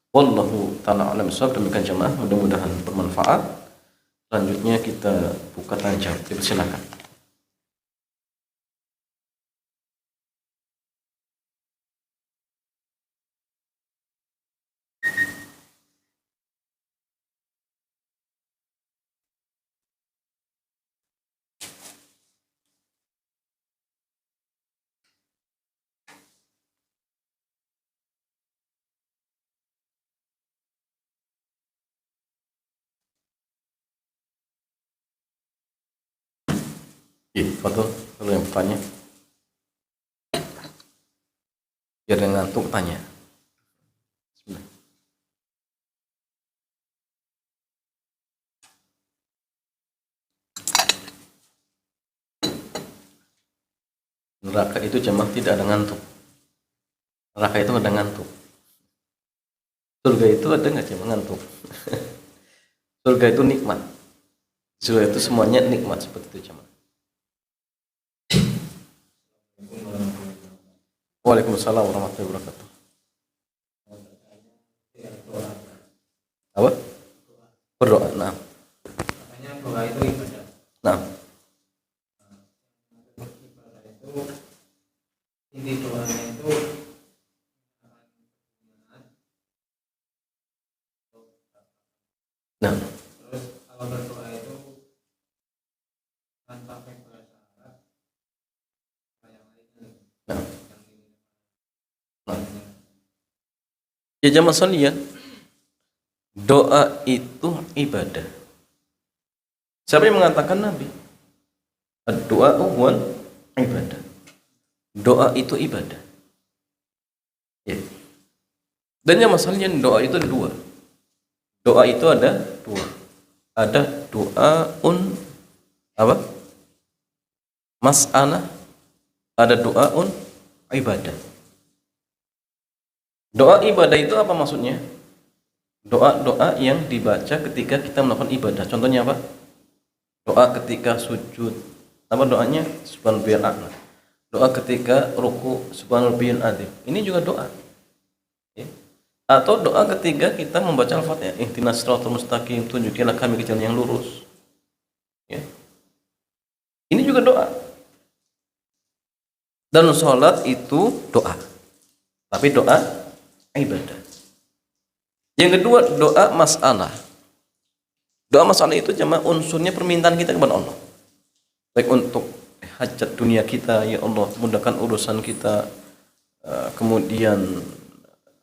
Wallahu ta'ala a'lam bishawab. Demikian jemaah, mudah-mudahan bermanfaat. Selanjutnya kita buka tanya jawab. Silakan. Iya, Fadol, kalau yang bertanya, biar yang ngantuk tanya. Bismillah. Neraka itu jemaah tidak ada ngantuk. Neraka itu ada ngantuk. Surga itu ada nggak jemaah ngantuk? Surga itu nikmat. Surga itu semuanya nikmat seperti itu jemaah. Waalaikumsalam warahmatullahi wabarakatuh. Apa? Berdoa. Nah. Makanya doa itu ibadah. Nah. Ibadah itu inti doanya itu Nah. terus kalau berdoa itu kan pakai bahasa Arab yang lainnya. Nah. Nah. Ya jamaah sekalian, doa itu ibadah. Siapa yang mengatakan Nabi? Doa huwal ibadah. Doa itu ibadah. Ya. Dan jamaah sekalian, doa itu ada dua. Doa itu ada dua. Ada doaun apa? Mas'alah. Ada doaun ibadah. Doa ibadah itu apa maksudnya? Doa-doa yang dibaca ketika kita melakukan ibadah. Contohnya apa? Doa ketika sujud. Apa doanya? Subhanallahil a'la. Doa ketika ruku, subhanallahil adzim. Ini juga doa. Ya. Atau doa ketika kita membaca Al-Fatihah, ihdinas siratal mustaqim, tunjukilah kami ke jalan yang lurus. Ya. Ini juga doa. Dan sholat itu doa. Tapi doa ibadah. Yang kedua, doa masalah. Doa masalah itu cuma unsurnya permintaan kita kepada Allah. Baik untuk hajat dunia kita, ya Allah, mudahkan urusan kita, kemudian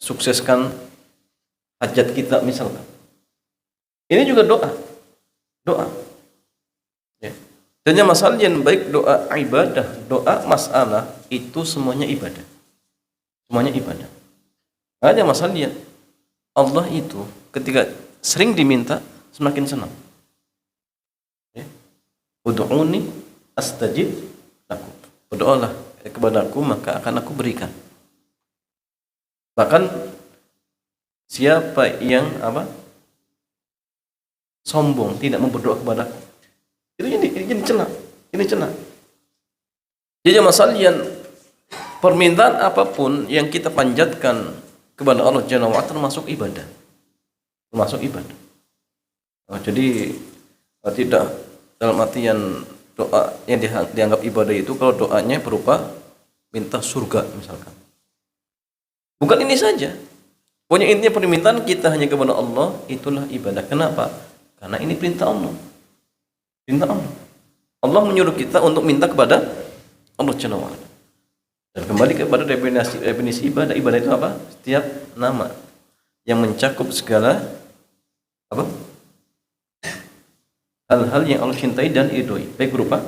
sukseskan hajat kita misalkan. Ini juga doa. Doa. Ya. Dan yang masalah yang baik doa ibadah, doa masalah itu semuanya ibadah. Semuanya ibadah. Ada masalahnya Allah itu ketika sering diminta semakin senang. Ya. Ud'uni astajib lakum. Berdoalah kepadaku maka akan aku berikan. Bahkan siapa yang sombong tidak mau berdoa kepadaku, itu ini celah. Ini celah. Jadi masalah yang permintaan apapun yang kita panjatkan kepada Allah Jalla wa Ala termasuk ibadah. Termasuk ibadah. Jadi tidak dalam artian doa yang dianggap ibadah itu kalau doanya berupa minta surga misalkan. Bukan ini saja. Pokoknya intinya permintaan kita hanya kepada Allah itulah ibadah. Kenapa? Karena ini perintah Allah. Perintah Allah. Allah menyuruh kita untuk minta kepada Allah Jalla wa Ala. Dan kembali kepada definisi ibadah. Ibadah itu apa? Setiap nama yang mencakup segala hal-hal yang Allah cintai dan ridhoi, baik berupa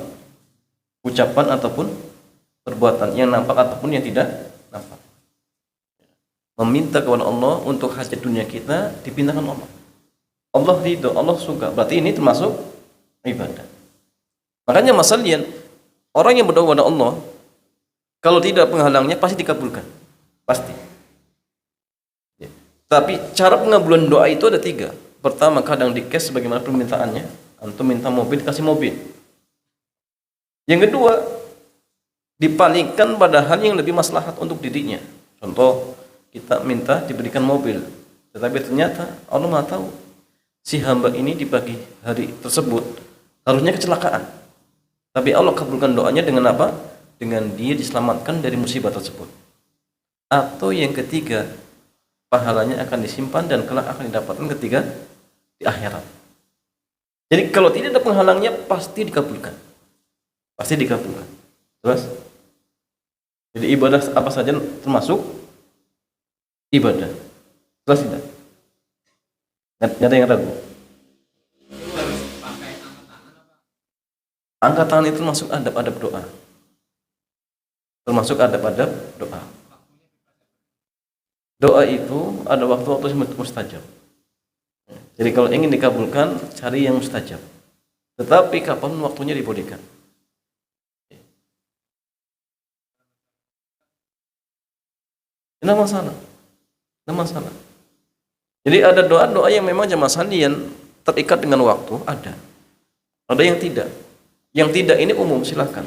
ucapan ataupun perbuatan yang nampak ataupun yang tidak nampak. Meminta kepada Allah untuk hajat dunia kita dipintakan Allah. Allah ridho, Allah suka. Berarti ini termasuk ibadah. Makanya masalahnya orang yang berdoa kepada Allah kalau tidak penghalangnya pasti dikabulkan. Pasti. Ya. Tapi cara pengabulan doa itu ada 3. Pertama, kadang di-cash sebagaimana permintaannya. Antum minta mobil, kasih mobil. Yang kedua, dipalingkan pada hal yang lebih maslahat untuk dirinya. Contoh, kita minta diberikan mobil. Tetapi ternyata Allah Maha tahu si hamba ini di pagi hari tersebut harusnya kecelakaan. Tapi Allah kabulkan doanya dengan apa? Dengan dia diselamatkan dari musibah tersebut. Atau yang ketiga, pahalanya akan disimpan dan kelak akan didapatkan ketika di akhirat. Jadi kalau tidak ada penghalangnya pasti dikabulkan. Pasti dikabulkan. Terus? Jadi ibadah apa saja termasuk ibadah. Terus tidak? Nggak ada yang ragu? Angkat tangan itu masuk adab-adab doa. Termasuk adab-adab doa. Doa itu ada waktu-waktu mustajab. Jadi kalau ingin dikabulkan, cari yang mustajab. Tetapi kapan waktunya dibolehkan. Tidak masalah. Tidak masalah. Jadi ada doa-doa yang memang jamaah sekalian terikat dengan waktu, ada. Ada yang tidak. Yang tidak ini umum, silahkan.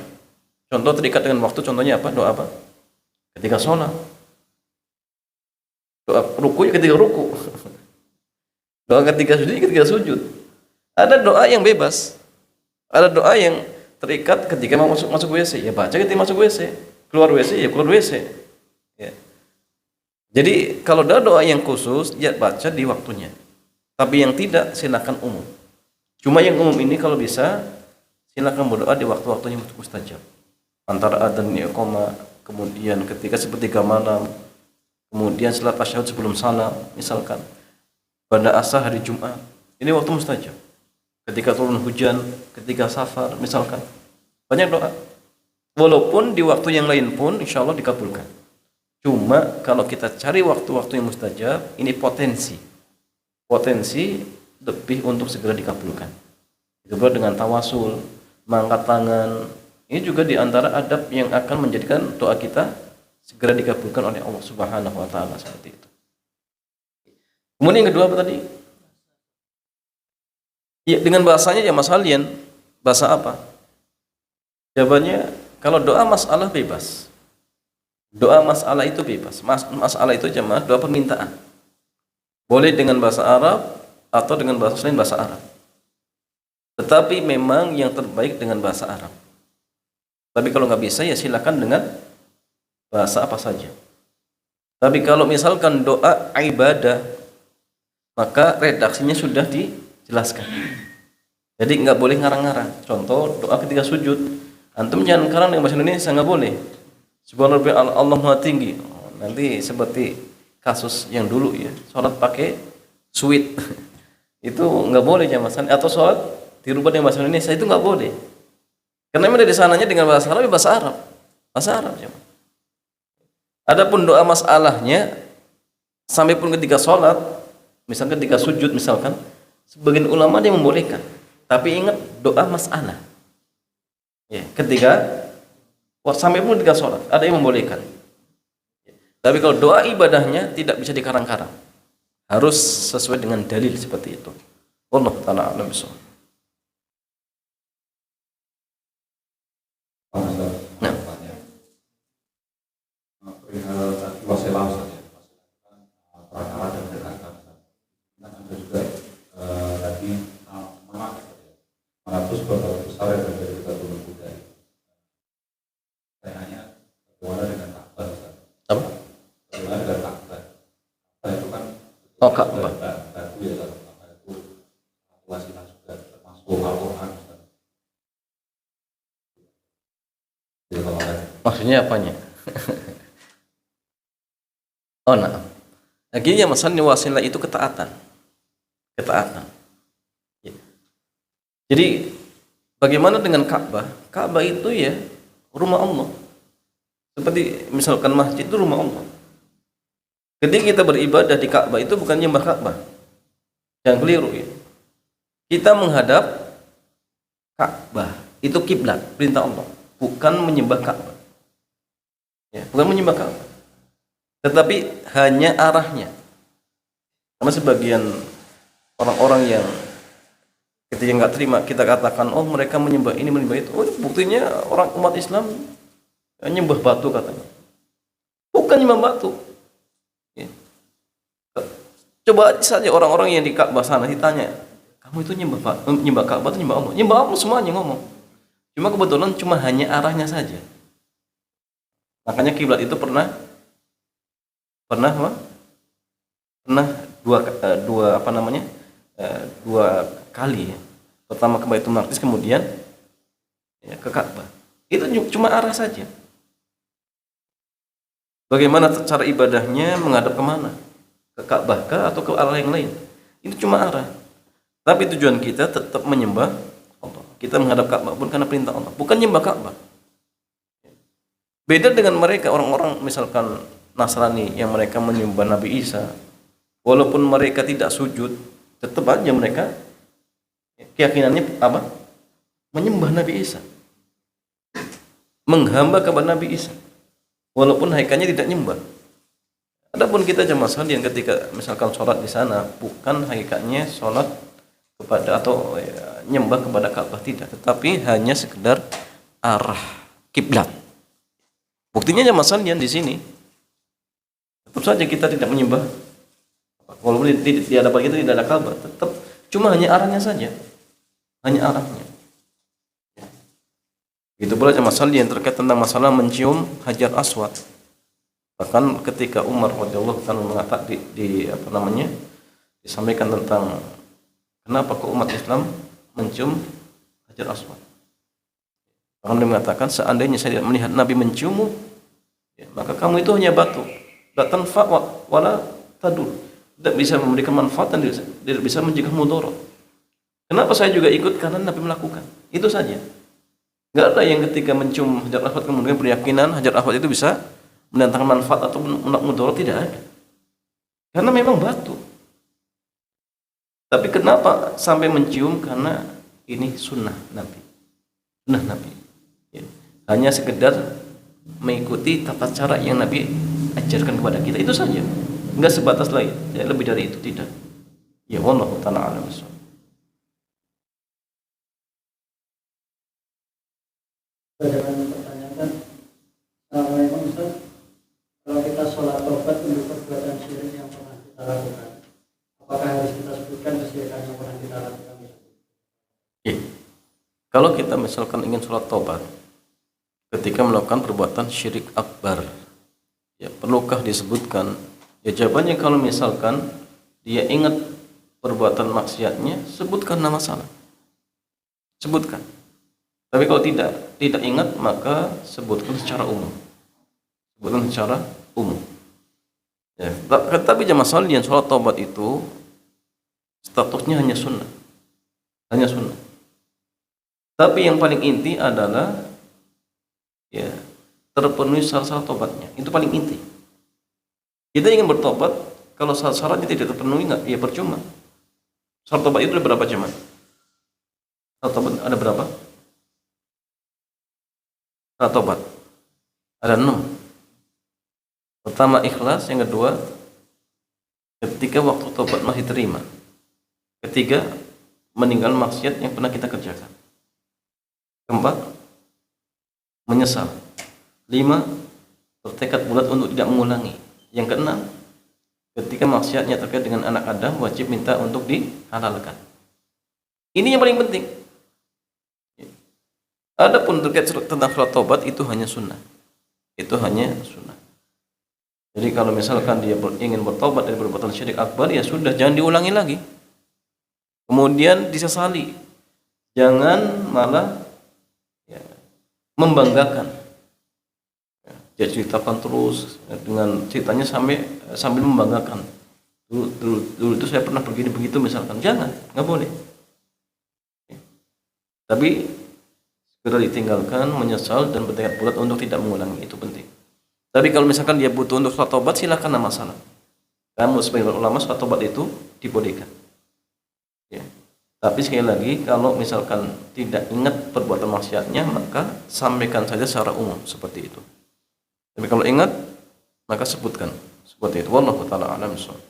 Contoh terikat dengan waktu, contohnya apa? Doa apa? Ketika sholat. Doa ruku ya ketika ruku. Doa ketika sujud ya ketika sujud. Ada doa yang bebas. Ada doa yang terikat ketika mau masuk WC, ya baca ketika masuk WC. Keluar WC, ya keluar WC. Ya. Jadi kalau ada doa yang khusus, ya baca di waktunya. Tapi yang tidak, silakan umum. Cuma yang umum ini kalau bisa, silakan berdoa di waktu-waktu yang mustajab. Antara adzan iqamah, kemudian ketika sepertiga malam, kemudian setelah tasyahud sebelum salam, misalkan pada asar hari Jumat, ini waktu mustajab. Ketika turun hujan, ketika safar, misalkan banyak doa. Walaupun di waktu yang lain pun, insya Allah dikabulkan. Cuma kalau kita cari waktu-waktu yang mustajab, ini potensi lebih untuk segera dikabulkan. Itu dengan tawasul, mengangkat tangan. Ini juga diantara adab yang akan menjadikan doa kita segera dikabulkan oleh Allah Subhanahu wa taala, seperti itu. Kemudian yang kedua apa tadi? Ya, dengan bahasanya ya Mas Halian. Bahasa apa? Jawabannya kalau doa masalah bebas. Doa masalah itu bebas. Masalah itu jemaah doa permintaan. Boleh dengan bahasa Arab atau dengan bahasa selain bahasa Arab. Tetapi memang yang terbaik dengan bahasa Arab. Tapi kalau nggak bisa ya silakan dengan bahasa apa saja. Tapi kalau misalkan doa ibadah, maka redaksinya sudah dijelaskan. Jadi nggak boleh ngarang-ngarang. Contoh doa ketika sujud, antum jangan ngarang dengan bahasa Indonesia, nggak boleh. Subhanallah Allah Maha Tinggi. Nanti seperti kasus yang dulu ya, sholat pakai suite. Itu nggak boleh jamaah. Atau sholat dirubah dengan bahasa Indonesia, itu nggak boleh. Karena memang dari sananya dengan bahasa Arab, bahasa Arab. Bahasa Arab jamaah. Adapun doa masalahnya, sampai pun ketika sholat, misalkan ketika sujud misalkan, sebagian ulama dia membolehkan. Tapi ingat doa masalah. Ya, ketika sampai pun ketika sholat, ada yang membolehkan. Tapi kalau doa ibadahnya tidak bisa dikarang-karang. Harus sesuai dengan dalil seperti itu. Wallahu ta'ala a'lam bishawab. Nah, perihal tadi wasilah saja, perkara dan gerakan. Nah, ada juga tadi mengatur seberapa besar yang dari kita turun budaya. Pertanyaannya bagaimana dengan Ka'bah? apa? Bagaimana dengan Ka'bah? Ka'bah itu kan Ka'bah. batu ya, Ka'bah itu wasilah juga termasuk Al-Quran. Maksudnya apanya? Oh, nah. Akhirnya masalahnya wasilah itu ketaatan. Ketaatan. Ya. Jadi bagaimana dengan Ka'bah? Ka'bah itu ya rumah Allah. Seperti misalkan masjid itu rumah Allah. Ketika kita beribadah di Ka'bah itu bukan nyembah Ka'bah. Jangan keliru ya. Kita menghadap Ka'bah. Itu kiblat, perintah Allah. Bukan menyembah Ka'bah. Ya, bukan menyembah Ka'bah. Tetapi hanya arahnya. Karena sebagian orang-orang yang ketika nggak terima, kita katakan, oh mereka menyembah ini, menyembah itu. Oh, buktinya orang umat Islam menyembah batu katanya. Bukan menyembah batu. Ya. Coba saja orang-orang yang di Ka'bah sana ditanya, kamu itu nyembah Ka'bah atau nyembah Allah? Nyembah Allah semuanya ngomong. Cuma kebetulan cuma hanya arahnya saja. Makanya kiblat itu pernah dua kali ya. Pertama ke Baitul Maqdis, kemudian ya, ke Ka'bah. Itu cuma arah saja. Bagaimana cara ibadahnya, menghadap kemana? Ke Ka'bah kah atau ke arah yang lain? Itu cuma arah. Tapi tujuan kita tetap menyembah Allah. Kita menghadap Ka'bah pun karena perintah Allah, bukan nyembah Ka'bah. Beda dengan mereka orang-orang misalkan Nasrani yang mereka menyembah Nabi Isa, walaupun mereka tidak sujud, tetap aja mereka keyakinannya apa? Menyembah Nabi Isa, menghamba kepada Nabi Isa, walaupun hakikatnya tidak nyembah. Adapun kita jemaah sekalian ketika misalkan sholat di sana, bukan hakikatnya sholat kepada atau nyembah kepada Ka'bah, tidak, tetapi hanya sekedar arah kiblat. Buktinya jemaah sekalian di sini, tetap saja kita tidak menyembah, walaupun di hadapan kita tidak ada Ka'bah, tetap cuma hanya arahnya saja, hanya arahnya. Itu pula jemaah sekalian terkait tentang masalah mencium Hajar Aswad. Bahkan ketika Umar radhiyallahu anhu mengatakan disampaikan tentang kenapa kok umat Islam mencium Hajar Aswad. Bahkan dia mengatakan seandainya saya tidak melihat Nabi menciummu, ya, maka kamu itu hanya batu, la tanfa wala tadur, tidak bisa memberikan manfaat dan tidak bisa mencegah mudarat. Kenapa saya juga ikut? Karena Nabi melakukan. Itu saja. Enggak ada yang ketika mencium Hajar Aswad kemudian berkeyakinan Hajar Aswad itu bisa mendatangkan manfaat atau mudarat, tidak ada. Karena memang batu. Tapi kenapa sampai mencium? Karena ini sunnah Nabi. Sunnah Nabi. Ya. Hanya sekedar mengikuti tata cara yang Nabi ajarkan kepada kita, itu saja. Enggak sebatas lain, ya, lebih dari itu tidak. Ya wallahu ta'ala a'lam. Dengan mempertanyakan, Assalamualaikum Ustaz, kalau kita sholat tobat untuk perbuatan syirik yang pernah kita lakukan, apakah harus kita sebutkan kesyirikan yang pernah kita lakukan? Ya. Kalau kita misalkan ingin sholat tobat ketika melakukan perbuatan syirik akbar, ya perlukah disebutkan? Ya jawabannya kalau misalkan dia ingat perbuatan maksiatnya, sebutkan nama salah, sebutkan. Tapi kalau tidak ingat, maka sebutkan secara umum, sebutkan secara umum. Ya, tapi jemaah sekalian, sholat tobat itu statusnya hanya sunnah, hanya sunnah. Tapi yang paling inti adalah ya terpenuhi syarat-syarat tobatnya, itu paling inti. Kita ingin bertobat, kalau syarat-syaratnya tidak terpenuhi, nggak, ya percuma. Syarat tobat itu ada berapa jemaah? Syarat tobat ada berapa? Syarat tobat ada 6. Pertama ikhlas, yang kedua ketika waktu tobat masih terima, ketiga meninggal maksiat yang pernah kita kerjakan, keempat menyesal, 5 bertekad bulat untuk tidak mengulangi, yang keenam ketika maksiatnya terkait dengan anak Adam wajib minta untuk dihalalkan. Ini yang paling penting. Adapun terkait tentang sholat tobat itu hanya sunnah, itu hanya sunnah. Jadi kalau misalkan dia ingin bertobat dari perbuatan syirik akbar, ya sudah, jangan diulangi lagi, kemudian disesali, jangan malah ya, membanggakan, ya, dia ceritakan terus ya, dengan ceritanya sambil membanggakan. Dulu itu saya pernah begini begitu misalkan, jangan, nggak boleh. Ya. Tapi segera ditinggalkan, menyesal dan bertekad bulat untuk tidak mengulangi, itu penting. Tapi kalau misalkan dia butuh untuk sholat tobat, silakan, nama masalah. Kamu sebagai ulama, sholat tobat itu dibolehkan. Ya. Tapi sekali lagi, kalau misalkan tidak ingat perbuatan maksiatnya, maka sampaikan saja secara umum seperti itu. Tapi kalau ingat, maka sebutkan seperti itu. Wallahu ta'ala a'lam bishawab.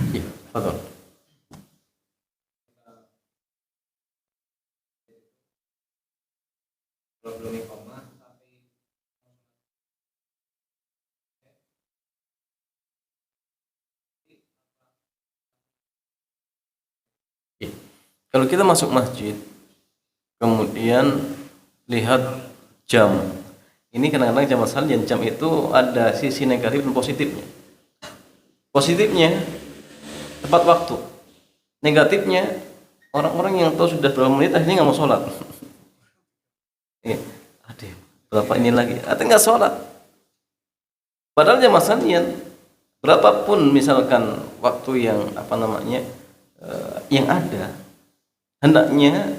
Iya, betul. Iya. Kalau kita masuk masjid, kemudian lihat jam, ini kadang-kadang jamaah sekalian, jam itu ada sisi negatif dan positifnya. Positifnya tepat waktu. Negatifnya orang-orang yang tahu sudah berapa menit akhirnya nggak mau sholat. Aduh, berapa ini lagi? Artinya nggak sholat. Padahal jamaah sekalian, berapapun misalkan waktu yang yang ada, hendaknya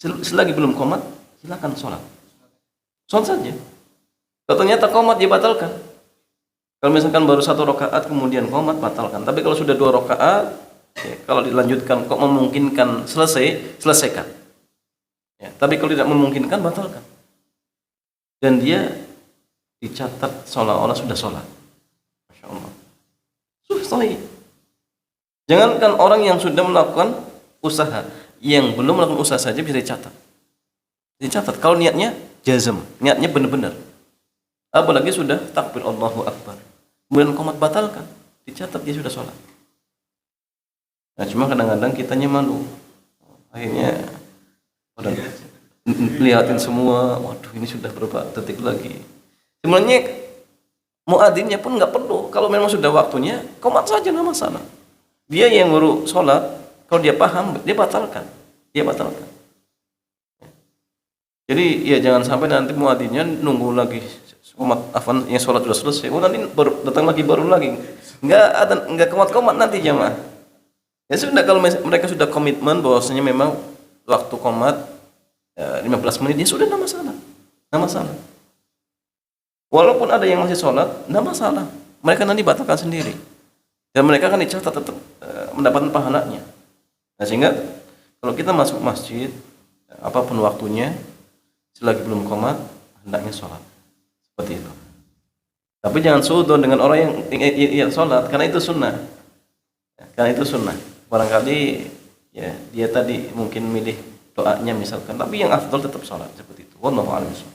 selagi belum qomat silakan sholat. Sholat saja. Kalau ternyata qomat dia batalkan. Kalau misalkan baru 1 rakaat kemudian qomat, batalkan. Tapi kalau sudah 2 rakaat, ya, kalau dilanjutkan kok memungkinkan selesaikan. Ya, tapi kalau tidak memungkinkan, batalkan. Dan dia dicatat seolah-olah sudah sholat. Masya Allah. Sahih. Jangankan orang yang sudah melakukan usaha, yang belum melakukan usaha saja bisa dicatat. Dicatat kalau niatnya jazm, niatnya benar-benar. Apalagi sudah takbir Allahu Akbar, kemudian qomat, batalkan, dicatat dia sudah sholat. Nah, cuma kadang-kadang kitanya malu, akhirnya lihatin semua, waduh ini sudah berapa detik lagi. Sebenarnya muadzinnya pun nggak perlu, kalau memang sudah waktunya qomat saja, nggak masalah. Dia yang baru sholat, kalau dia paham, dia batalkan. Jadi ya jangan sampai nanti muadzinnya nunggu lagi qomat, yang sholat sudah selesai, nanti baru datang lagi, baru lagi, nggak qomat nanti jamaah. Ya sudah, kalau mereka sudah komitmen bahwasanya memang waktu qomat 15 menit, ya sudah, nggak masalah. Walaupun ada yang masih sholat, nggak masalah, mereka nanti batalkan sendiri dan mereka akan dicatat tetap mendapatkan pahalanya. Nah, sehingga kalau kita masuk masjid, apapun waktunya, selagi belum qomat, hendaknya sholat seperti itu. Tapi jangan suudzon dengan orang yang sholat, karena itu sunnah. Barangkali ya dia tadi mungkin milih doanya misalkan, tapi yang afdal tetap sholat seperti itu. Wallahu a'lam bishawab.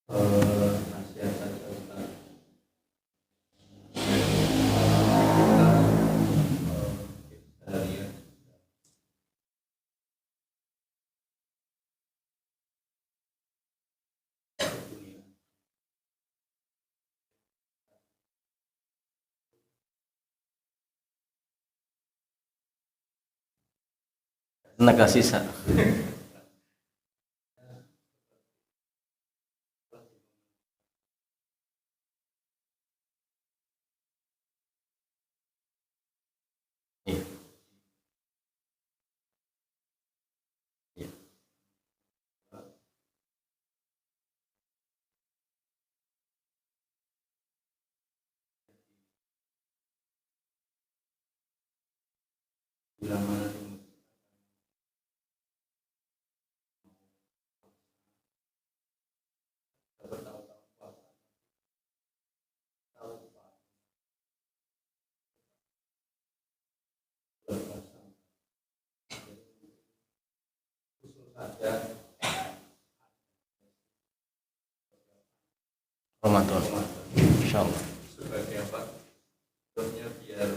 Nasihat saja Ustaz. Tenaga sisa. Iya. Iya. Bila mana saja Ramadan. Insyaallah. sebagai apa? Contohnya biar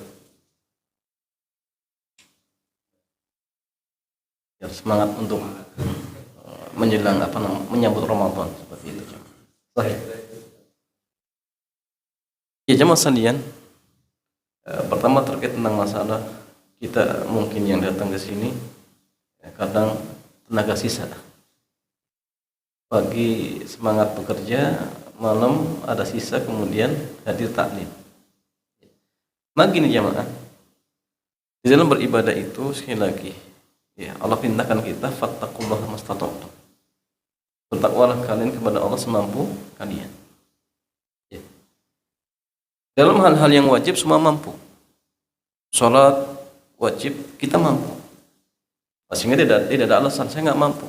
Semangat untuk menjelang menyambut Ramadan seperti itu. Baik. Ya jemaah sekalian, pertama terkait tentang masalah kita mungkin yang datang ke sini kadang tenaga sisa. Pagi semangat bekerja, malam ada sisa, kemudian hadir taklim. Nah gini jemaah, di dalam beribadah itu sekali lagi, ya Allah perintahkan kita fattaqullaha mastata'tum. Bertakwalah kalian kepada Allah semampu kalian. Ya. Dalam hal-hal yang wajib semua mampu. Salat wajib kita mampu. Sehingga tidak ada alasan saya nggak mampu.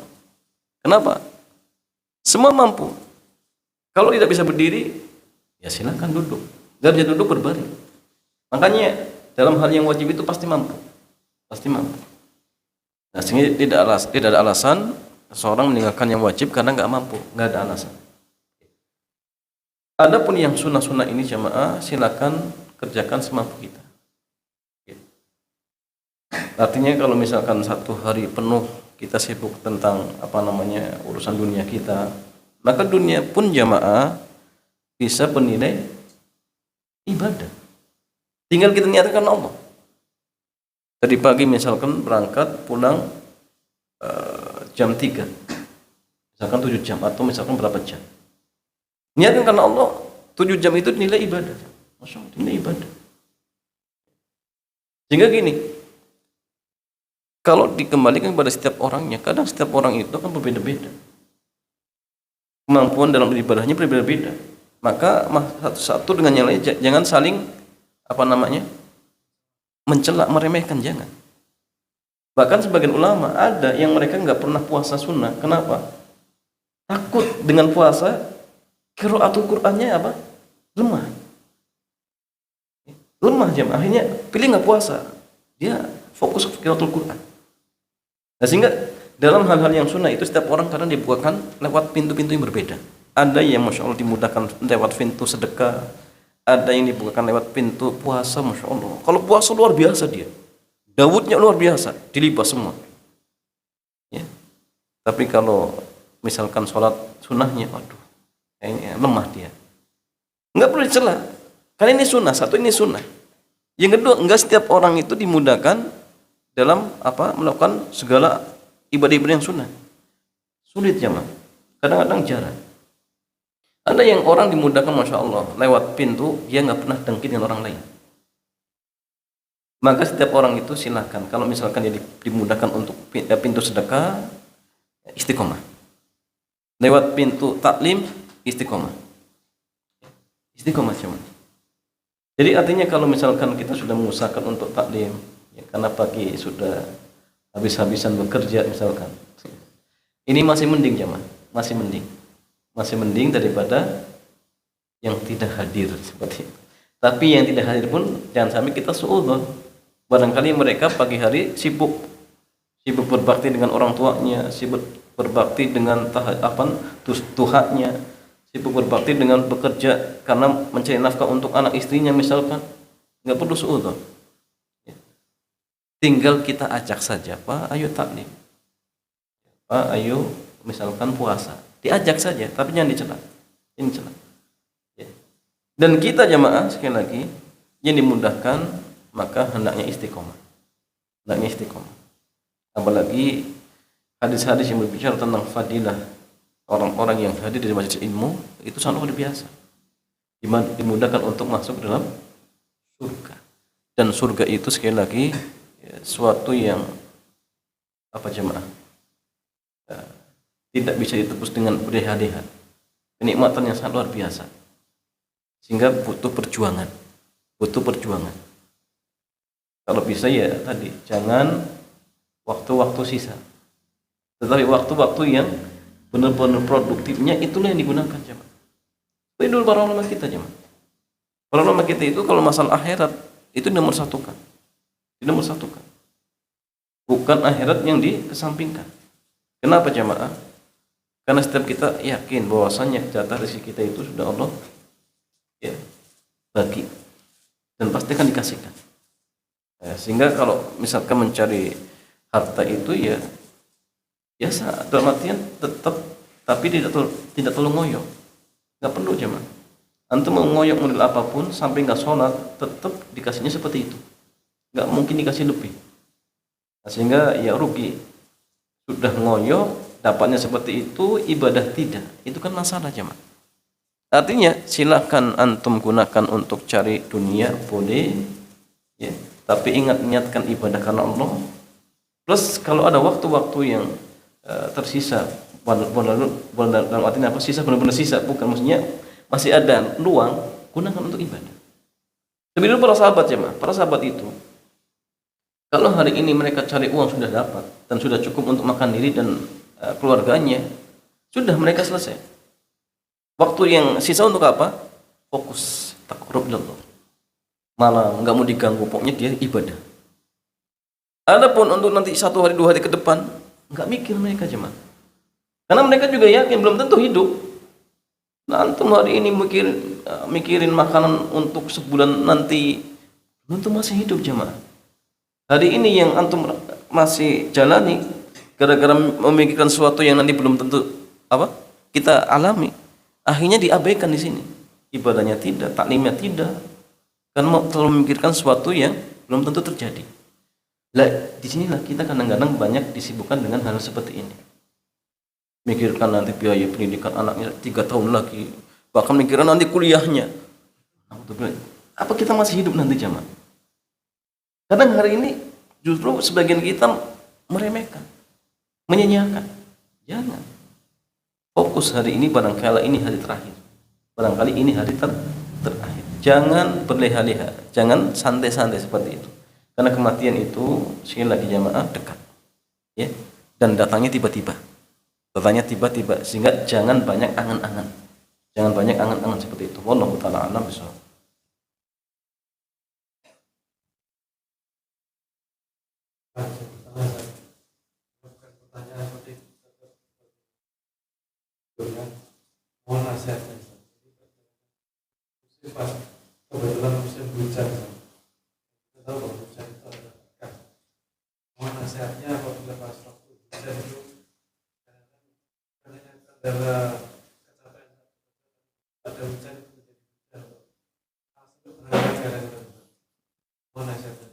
Kenapa? Semua mampu. Kalau tidak bisa berdiri, ya silakan duduk. Nggak bisa duduk, berbaring. Makanya dalam hal yang wajib itu pasti mampu. Nah, sehingga tidak ada alasan seorang meninggalkan yang wajib karena nggak mampu, nggak ada alasan. Adapun yang sunnah-sunnah ini jamaah silakan kerjakan semampu kita. Artinya kalau misalkan satu hari penuh kita sibuk tentang urusan dunia kita, maka dunia pun jamaah bisa bernilai ibadah. Tinggal kita niatkan Allah. Tadi pagi misalkan berangkat pulang jam 3, misalkan 7 jam atau misalkan berapa jam. Niatkan karena Allah, 7 jam itu nilai ibadah. Masya Allah, nilai ibadah. Sehingga gini, kalau dikembalikan kepada setiap orangnya, kadang setiap orang itu akan berbeda-beda. Kemampuan dalam ibadahnya berbeda-beda. Maka satu dengan yang lain jangan saling mencela, meremehkan, jangan. Bahkan sebagian ulama ada yang mereka nggak pernah puasa sunnah. Kenapa? Takut dengan puasa qiraatul Qur'annya lemah jemaah. Akhirnya pilih nggak puasa, dia fokus ke qiraatul Qur'an. Nah, sehingga dalam hal-hal yang sunnah itu setiap orang kadang dibukakan lewat pintu-pintu yang berbeda. Ada yang masya Allah dimudahkan lewat pintu sedekah, ada yang dibukakan lewat pintu puasa. Masya Allah, kalau puasa luar biasa dia, Dawudnya luar biasa, dilibas semua ya. Tapi kalau misalkan sholat sunnahnya, aduh, kayaknya lemah dia. Nggak perlu dicela, karena ini sunnah. Satu, ini sunnah. Yang kedua, enggak setiap orang itu dimudahkan dalam melakukan segala ibadah-ibadah yang sunnah. Sulit jemaah, kadang-kadang jarang. Ada yang orang dimudahkan masya Allah lewat pintu, dia nggak pernah dengki dengan orang lain. Maka setiap orang itu silakan, kalau misalkan dia dimudahkan untuk pintu sedekah, istiqomah. Lewat pintu taklim, istiqomah. Istiqomah cuma. Jadi artinya kalau misalkan kita sudah mengusahakan untuk taklim, ya, karena pagi sudah habis-habisan bekerja misalkan, ini masih mending jemaah, masih mending daripada yang tidak hadir seperti itu. Tapi yang tidak hadir pun jangan sampai kita suudzon. Barangkali mereka pagi hari sibuk berbakti dengan orang tuanya, sibuk berbakti dengan Tuhannya, sibuk berbakti dengan bekerja karena mencari nafkah untuk anak istrinya misalkan. Nggak perlu suudzon. Tinggal kita ajak saja, Pak, ayo taklim, Pak, ayo misalkan puasa, diajak saja, tapi jangan dicela. Ini celah. Dan kita jamaah sekali lagi yang dimudahkan, maka hendaknya istiqomah. Apalagi hadis-hadis yang berbicara tentang fadilah orang-orang yang hadir di majelis ilmu itu sangat luar biasa. Dimudahkan untuk masuk dalam surga. Dan surga itu sekali lagi suatu yang jemaah tidak bisa ditebus dengan berleha-leha. Kenikmatan yang sangat luar biasa. Sehingga butuh perjuangan. Kalau bisa ya tadi, jangan waktu-waktu sisa, tetapi waktu-waktu yang benar-benar produktifnya itulah yang digunakan jemaah. Itu dulu para ulama kita jemaah. Para ulama kita itu kalau masalah akhirat itu nomor satukan. Bukan akhirat yang dikesampingkan. Kenapa jemaah? Karena setiap kita yakin bahwasannya jatah rezeki kita itu sudah Allah bagi dan pasti akan dikasihkan. Sehingga kalau misalkan mencari harta itu ya biasa, dalam artian tetap, tapi tidak terlalu ngoyo. Nggak perlu jemaah. Antum mau ngoyok model apapun sampai nggak sholat, tetap dikasihnya seperti itu. Nggak mungkin dikasih lebih. Sehingga ya rugi. Sudah ngoyok, dapatnya seperti itu, ibadah tidak. Itu kan masalah jemaah. Artinya silakan antum gunakan untuk cari dunia, boleh, ya. Tapi niatkan ibadah karena Allah. Plus kalau ada waktu-waktu yang tersisa, dalam artinya sisa benar-benar sisa, bukan maksudnya masih ada luang, gunakan untuk ibadah. Tapi dulu para sahabat itu, kalau hari ini mereka cari uang sudah dapat dan sudah cukup untuk makan diri dan keluarganya, sudah mereka selesai. Waktu yang sisa untuk apa? Fokus taqarrub ilallah. Malah nggak mau diganggu, pokoknya dia ibadah. Adapun untuk nanti 1 hari 2 hari ke depan, nggak mikir mereka jemaah. Karena mereka juga yakin belum tentu hidup. Nah, antum hari ini mikirin makanan untuk sebulan nanti, belum tentu masih hidup jemaah. Hari ini yang antum masih jalani gara-gara memikirkan sesuatu yang nanti belum tentu kita alami, akhirnya diabaikan di sini. Ibadahnya tidak, taklimnya tidak, karena terlalu memikirkan sesuatu yang belum tentu terjadi. Lah, disinilah kita kadang-kadang banyak disibukkan dengan hal seperti ini. Mikirkan nanti biaya pendidikan anaknya 3 tahun lagi, bahkan mikirkan nanti kuliahnya. Apa kita masih hidup nanti jamaah? Kadang hari ini justru sebagian kita meremehkan, menyanyiakan. Jangan. Fokus hari ini, barangkali ini hari terakhir. Barangkali ini hari terakhir. Jangan berleha-leha, jangan santai-santai seperti itu. Karena kematian itu sekali lagi jamaah dekat. Ya. Dan datangnya tiba-tiba. Datangnya tiba-tiba, sehingga jangan banyak angan-angan. Jangan banyak angan-angan seperti itu. Wallahu taala a'lam bishawab. Pertanyaan seperti mohon nasihatnya. Pas kebetulan musim hujan, kita tahu bahwa hujan itu ada berkah. Mohon nasihatnya apabila pas waktu hujan itu kendala kecapean ada hujan itu menjadi hujan. Langsung penanganan jalan itu. Mohon nasihatnya.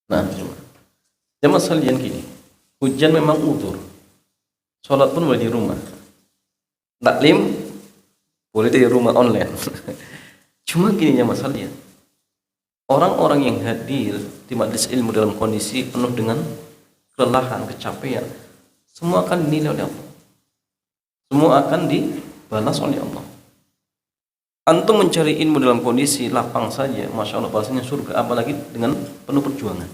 Nah, jamaah sekalian gini, hujan memang udzur. Sholat pun boleh di rumah. Taklim boleh di rumah online. Cuma gini jamaah sekalian, orang-orang yang hadir di majelis ilmu dalam kondisi penuh dengan kelelahan, kecapean, semua akan dinilai oleh Allah. Semua akan dibalas oleh Allah. Antum mencari ilmu dalam kondisi lapang saja, masya Allah pastinya surga, apalagi dengan penuh perjuangan.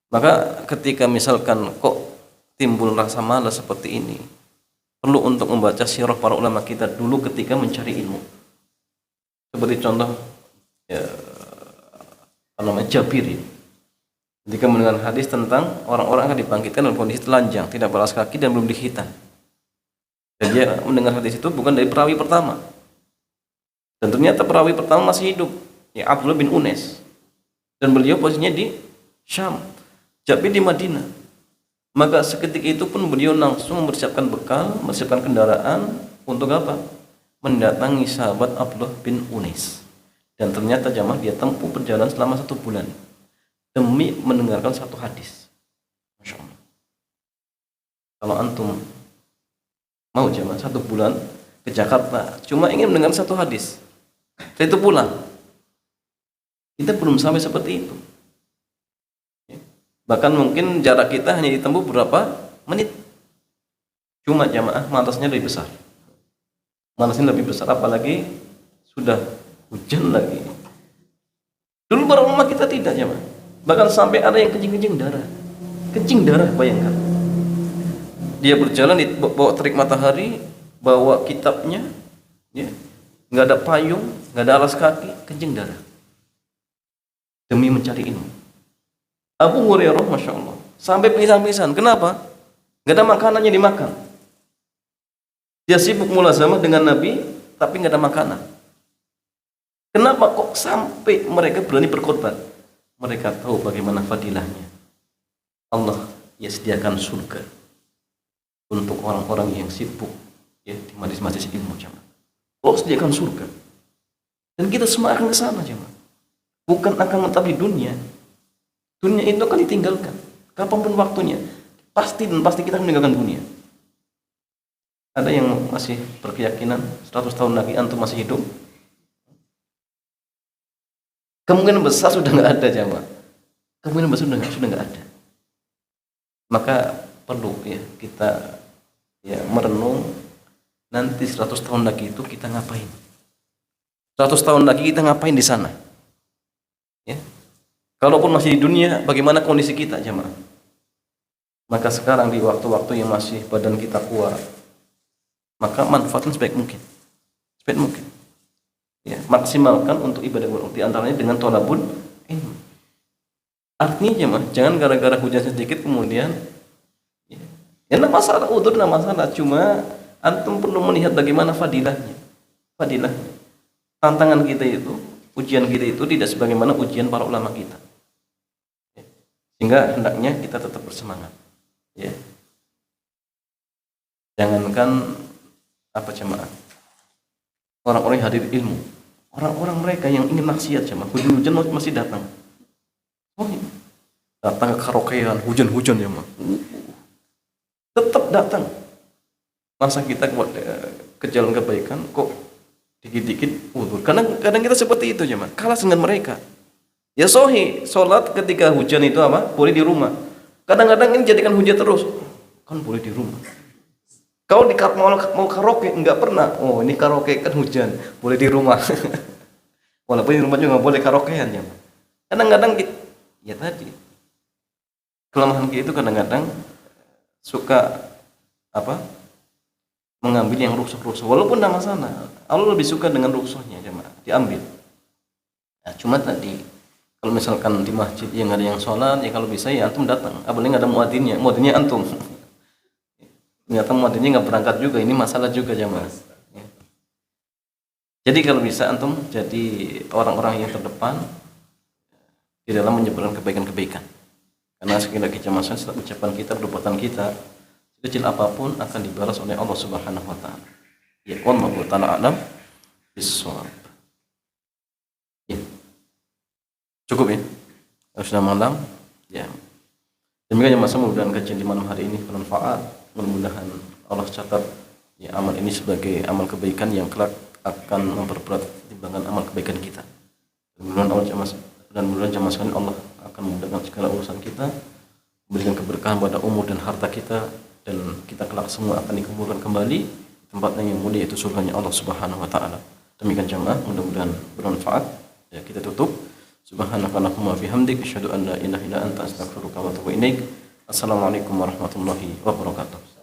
Maka ketika misalkan kok timbul rasa malas seperti ini, perlu untuk membaca sirah para ulama kita dulu ketika mencari ilmu. Seperti contoh Jabir, ketika mendengar hadis tentang orang-orang akan dibangkitkan dalam kondisi telanjang, tidak balas kaki dan belum dihitan. Dan dia mendengar hadis itu bukan dari perawi pertama. Dan ternyata perawi pertama masih hidup, ya Abdullah bin Unais. Dan beliau posisinya di Syam, Jabir di Madinah. Maka seketika itu pun beliau langsung mempersiapkan bekal, mempersiapkan kendaraan untuk apa? Mendatangi sahabat Abdullah bin Unais. Dan ternyata jamaah dia tempuh perjalanan selama 1 bulan demi mendengarkan satu hadis. Masya Allah. Kalau antum mau jamaah 1 bulan ke Jakarta cuma ingin mendengar satu hadis, setelah itu pulang, kita belum sampai seperti itu. Bahkan mungkin jarak kita hanya ditempuh berapa menit. Cuma jamaah manasnya lebih besar. Manasnya lebih besar, apalagi sudah hujan lagi. Dulu para ulama kita tidak jamaah. Bahkan sampai ada yang kencing-kencing darah. Kencing darah, bayangkan. Dia berjalan bawa terik matahari, bawa kitabnya, ya, nggak ada payung, nggak ada alas kaki, kencing darah demi mencari ilmu. Abu Hurairah, masya Allah, sampai pingsan-pingsan. Kenapa? Nggak ada makanannya dimakan. Dia sibuk mulazamah dengan Nabi, tapi nggak ada makanan. Kenapa kok sampai mereka berani berkorban? Mereka tahu bagaimana fadilahnya. Allah ya sediakan surga untuk orang-orang yang sibuk ya di majelis-majelis ilmu jamaah. Allah sediakan surga. Dan kita semua akan ke sana jamaah. Bukan akan menetap di dunia. Dunia itu akan ditinggalkan. Kapanpun waktunya. Pasti kita akan meninggalkan dunia. Ada yang masih berkeyakinan 100 tahun lagi antum masih hidup? Kemungkinan besar sudah nggak ada jamaah. Kemungkinan besar sudah nggak ada. Maka perlu ya kita ya merenung nanti 100 tahun lagi itu kita ngapain? 100 tahun lagi kita ngapain di sana? Ya. Kalaupun masih di dunia, bagaimana kondisi kita jamaah? Maka sekarang di waktu-waktu yang masih badan kita kuat, maka manfaatkan sebaik mungkin. Sebaik mungkin. Ya, maksimalkan untuk ibadah di antaranya dengan thalabul ilmu. Artinya jemaah, jangan gara-gara hujan sedikit kemudian ya enggak masalah, udzur enggak masalah, cuma antum perlu melihat bagaimana fadilahnya. Fadilahnya. Tantangan kita itu ujian kita itu tidak sebagaimana ujian para ulama kita. Sehingga hendaknya kita tetap bersemangat. Ya. Jangankan apa jemaah, orang-orang yang hadir ilmu, orang-orang mereka yang ingin maksiat jemaah, hujan-hujan masih datang. Oh, datang ke karaokean, hujan-hujan ya mah. Tetap datang. Masa kita ke jalan kebaikan kok dikit-dikit udur. Kadang kita seperti itu jemaah, kalah dengan mereka. Ya sohi, sholat ketika hujan itu apa? Boleh di rumah. Kadang-kadang ini jadikan hujan terus. Kan boleh di rumah. Kau mau karaoke enggak pernah. Oh, ini karaoke kan hujan, boleh di rumah. Walaupun di rumah juga nggak boleh karaokean ya. Kadang-kadang ya tadi kelemahan kita itu kadang-kadang suka apa? Mengambil yang rusuh-rusuh. Walaupun nama sana, Allah lebih suka dengan rusuhnya jemaah, diambil. Nah, cuma tadi kalau misalkan di masjid yang ada yang sholat, ya kalau bisa ya antum datang. Apalagi nggak ada muadzinnya antum. Ternyata muadzinnya nggak berangkat juga, ini masalah juga jemaah. Ya. Jadi kalau bisa antum jadi orang-orang yang terdepan di dalam menyebarkan kebaikan-kebaikan. Karena sekiranya kecemasan setiap ucapan kita, perbuatan kita, kecil apapun akan dibalas oleh Allah Subhanahu wa taala. Ya, wallahu ta'ala a'lam bissawab. Ya. Cukup ya? Sudah malam. Ya. Demikian masa mudah-mudahan kajian di malam hari ini bermanfaat. Mudah-mudahan Allah catat ya amal ini sebagai amal kebaikan yang kelak akan memperberat timbangan amal kebaikan kita. Mudah-mudahan jamaah sekalian Allah akan memudahkan segala urusan kita, memberikan keberkahan pada umur dan harta kita, dan kita kelak semua akan dikumpulkan kembali tempatnya yang mulia, yaitu surganya Allah Subhanahu wa taala. Demikian jamaah, mudah-mudahan bermanfaat. Ya, kita tutup. Subhanakallahumma bihamdik asyhadu an la ilaha illa anta astaghfiruka wa atubu ilaik. Assalamualaikum warahmatullahi wabarakatuh.